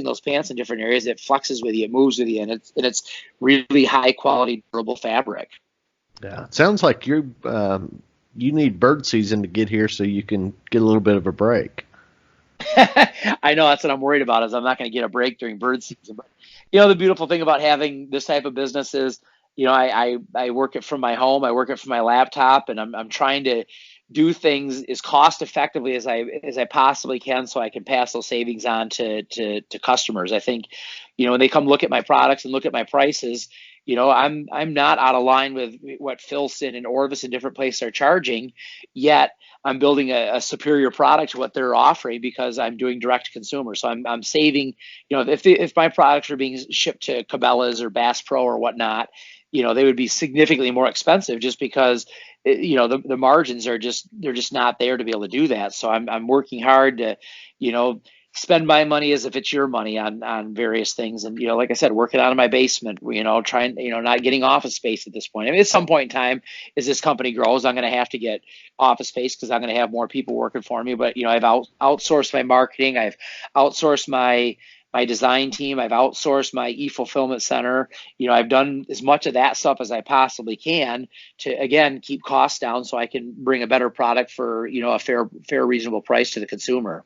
those pants in different areas. It flexes with you, it moves with you, and it's really high quality durable fabric. Yeah, it sounds like you need bird season to get here so you can get a little bit of a break. I know that's what I'm worried about is I'm not going to get a break during bird season. But the beautiful thing about having this type of business is, I work it from my home, I work it from my laptop, and I'm trying to do things as cost effectively as I possibly can, so I can pass those savings on to customers. I think, when they come look at my products and look at my prices, I'm not out of line with what Filson and Orvis and different places are charging, yet I'm building a superior product to what they're offering because I'm doing direct to consumer. So I'm saving, if my products are being shipped to Cabela's or Bass Pro or whatnot, they would be significantly more expensive just because, the margins are they're just not there to be able to do that. So I'm working hard to, spend my money as if it's your money on various things. And, like I said, working out of my basement, trying, not getting office space at this point. I mean, at some point in time, as this company grows, I'm going to have to get office space because I'm going to have more people working for me. But, I've outsourced my marketing. I've outsourced my design team. I've outsourced my e-fulfillment center. I've done as much of that stuff as I possibly can to, again, keep costs down so I can bring a better product for, a fair, reasonable price to the consumer.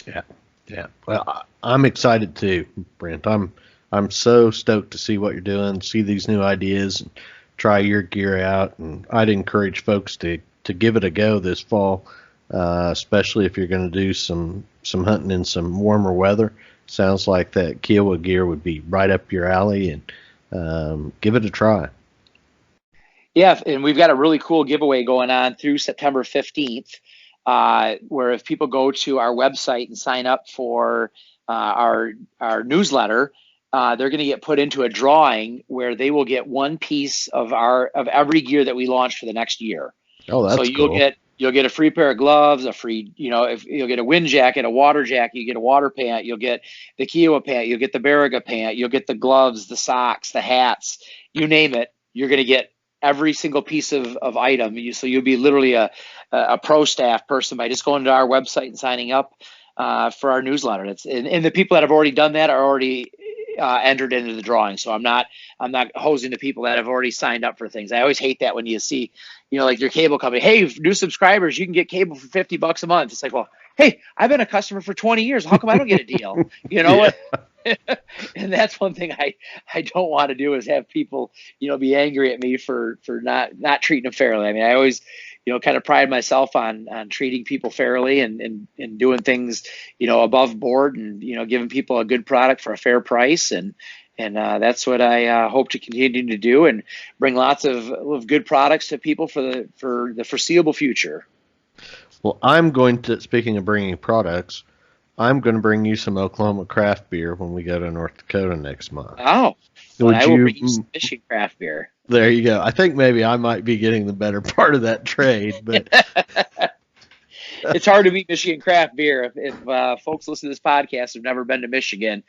Yeah. Yeah. Well, I'm excited too, Brent. I'm so stoked to see what you're doing, see these new ideas, and try your gear out. And I'd encourage folks to give it a go this fall, especially if you're going to do some hunting in some warmer weather. Sounds like that Kiowa gear would be right up your alley, and give it a try. Yeah, and we've got a really cool giveaway going on through September 15th. Where if people go to our website and sign up for our newsletter, they're going to get put into a drawing where they will get one piece of every gear that we launch for the next year. Oh, that's so you'll cool. You'll get a free pair of gloves, a free, if you'll get a wind jacket, a water jacket, you get a water pant, you'll get the Kiowa pant, you'll get the Baraga pant, you'll get the gloves, the socks, the hats, you name it, you're going to get every single piece of item. So you'll be literally a pro staff person by just going to our website and signing up for our newsletter. And the people that have already done that are already entered into the drawing. So I'm not hosing the people that have already signed up for things. I always hate that when you see, like your cable company, hey, new subscribers, you can get cable for $50 a month. It's like, well, hey, I've been a customer for 20 years. How come I don't get a deal? Yeah. And that's one thing I don't want to do is have people, be angry at me for not treating them fairly. I mean, I always, kind of pride myself on treating people fairly and doing things, above board and, giving people a good product for a fair price. And that's what I hope to continue to do and bring lots of good products to people for the foreseeable future. Well, I'm going to, speaking of bringing products, I'm going to bring you some Oklahoma craft beer when we go to North Dakota next month. Oh, well, I will bring you some Michigan craft beer. There you go. I think maybe I might be getting the better part of that trade, but it's hard to beat Michigan craft beer. If folks listen to this podcast have never been to Michigan,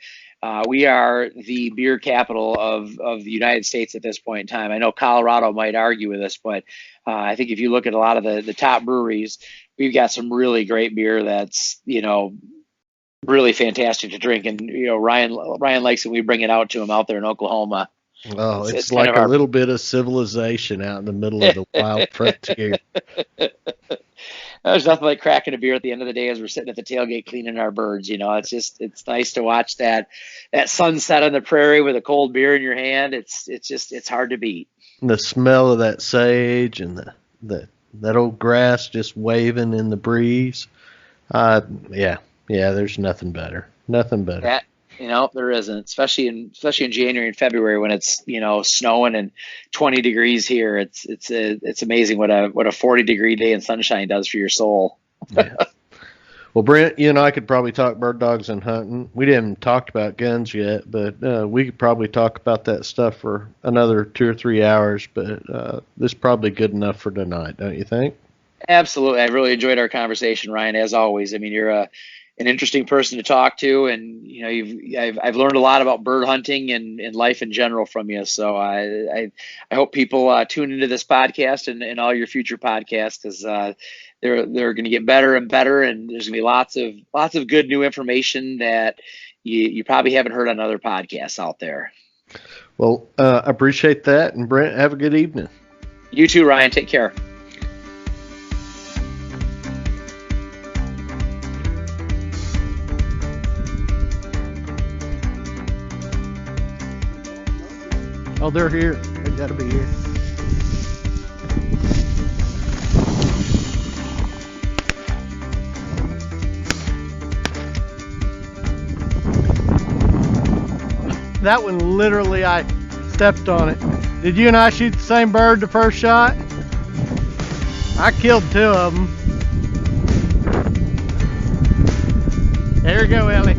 we are the beer capital of the United States at this point in time. I know Colorado might argue with us, but I think if you look at a lot of the top breweries, we've got some really great beer that's, really fantastic to drink. And, Ryan likes it. We bring it out to him out there in Oklahoma. Oh, it's like a little bit of civilization out in the middle of the wild frontier. There's nothing like cracking a beer at the end of the day as we're sitting at the tailgate cleaning our birds. It's nice to watch that sunset on the prairie with a cold beer in your hand. It's hard to beat. And the smell of that sage and that old grass just waving in the breeze. Yeah, there's nothing better. Nothing better. There isn't, especially in January and February when it's, snowing and 20 degrees here. It's amazing what a 40-degree day in sunshine does for your soul. Yeah. Well, Brent, you and I could probably talk bird dogs and hunting. We didn't talk about guns yet, but we could probably talk about that stuff for another 2 or 3 hours. But this is probably good enough for tonight, don't you think? Absolutely. I really enjoyed our conversation, Ryan, as always. I mean, you're an interesting person to talk to, and I've learned a lot about bird hunting and life in general from you. So I hope people tune into this podcast and all your future podcasts because they're going to get better and better, and there's going to be lots of good new information that you probably haven't heard on other podcasts out there. Well, appreciate that, and Brent, have a good evening. You too, Ryan. Take care. Oh, they're here. They gotta be here. That one, literally, I stepped on it. Did you and I shoot the same bird the first shot? I killed 2 of them. There you go, Ellie.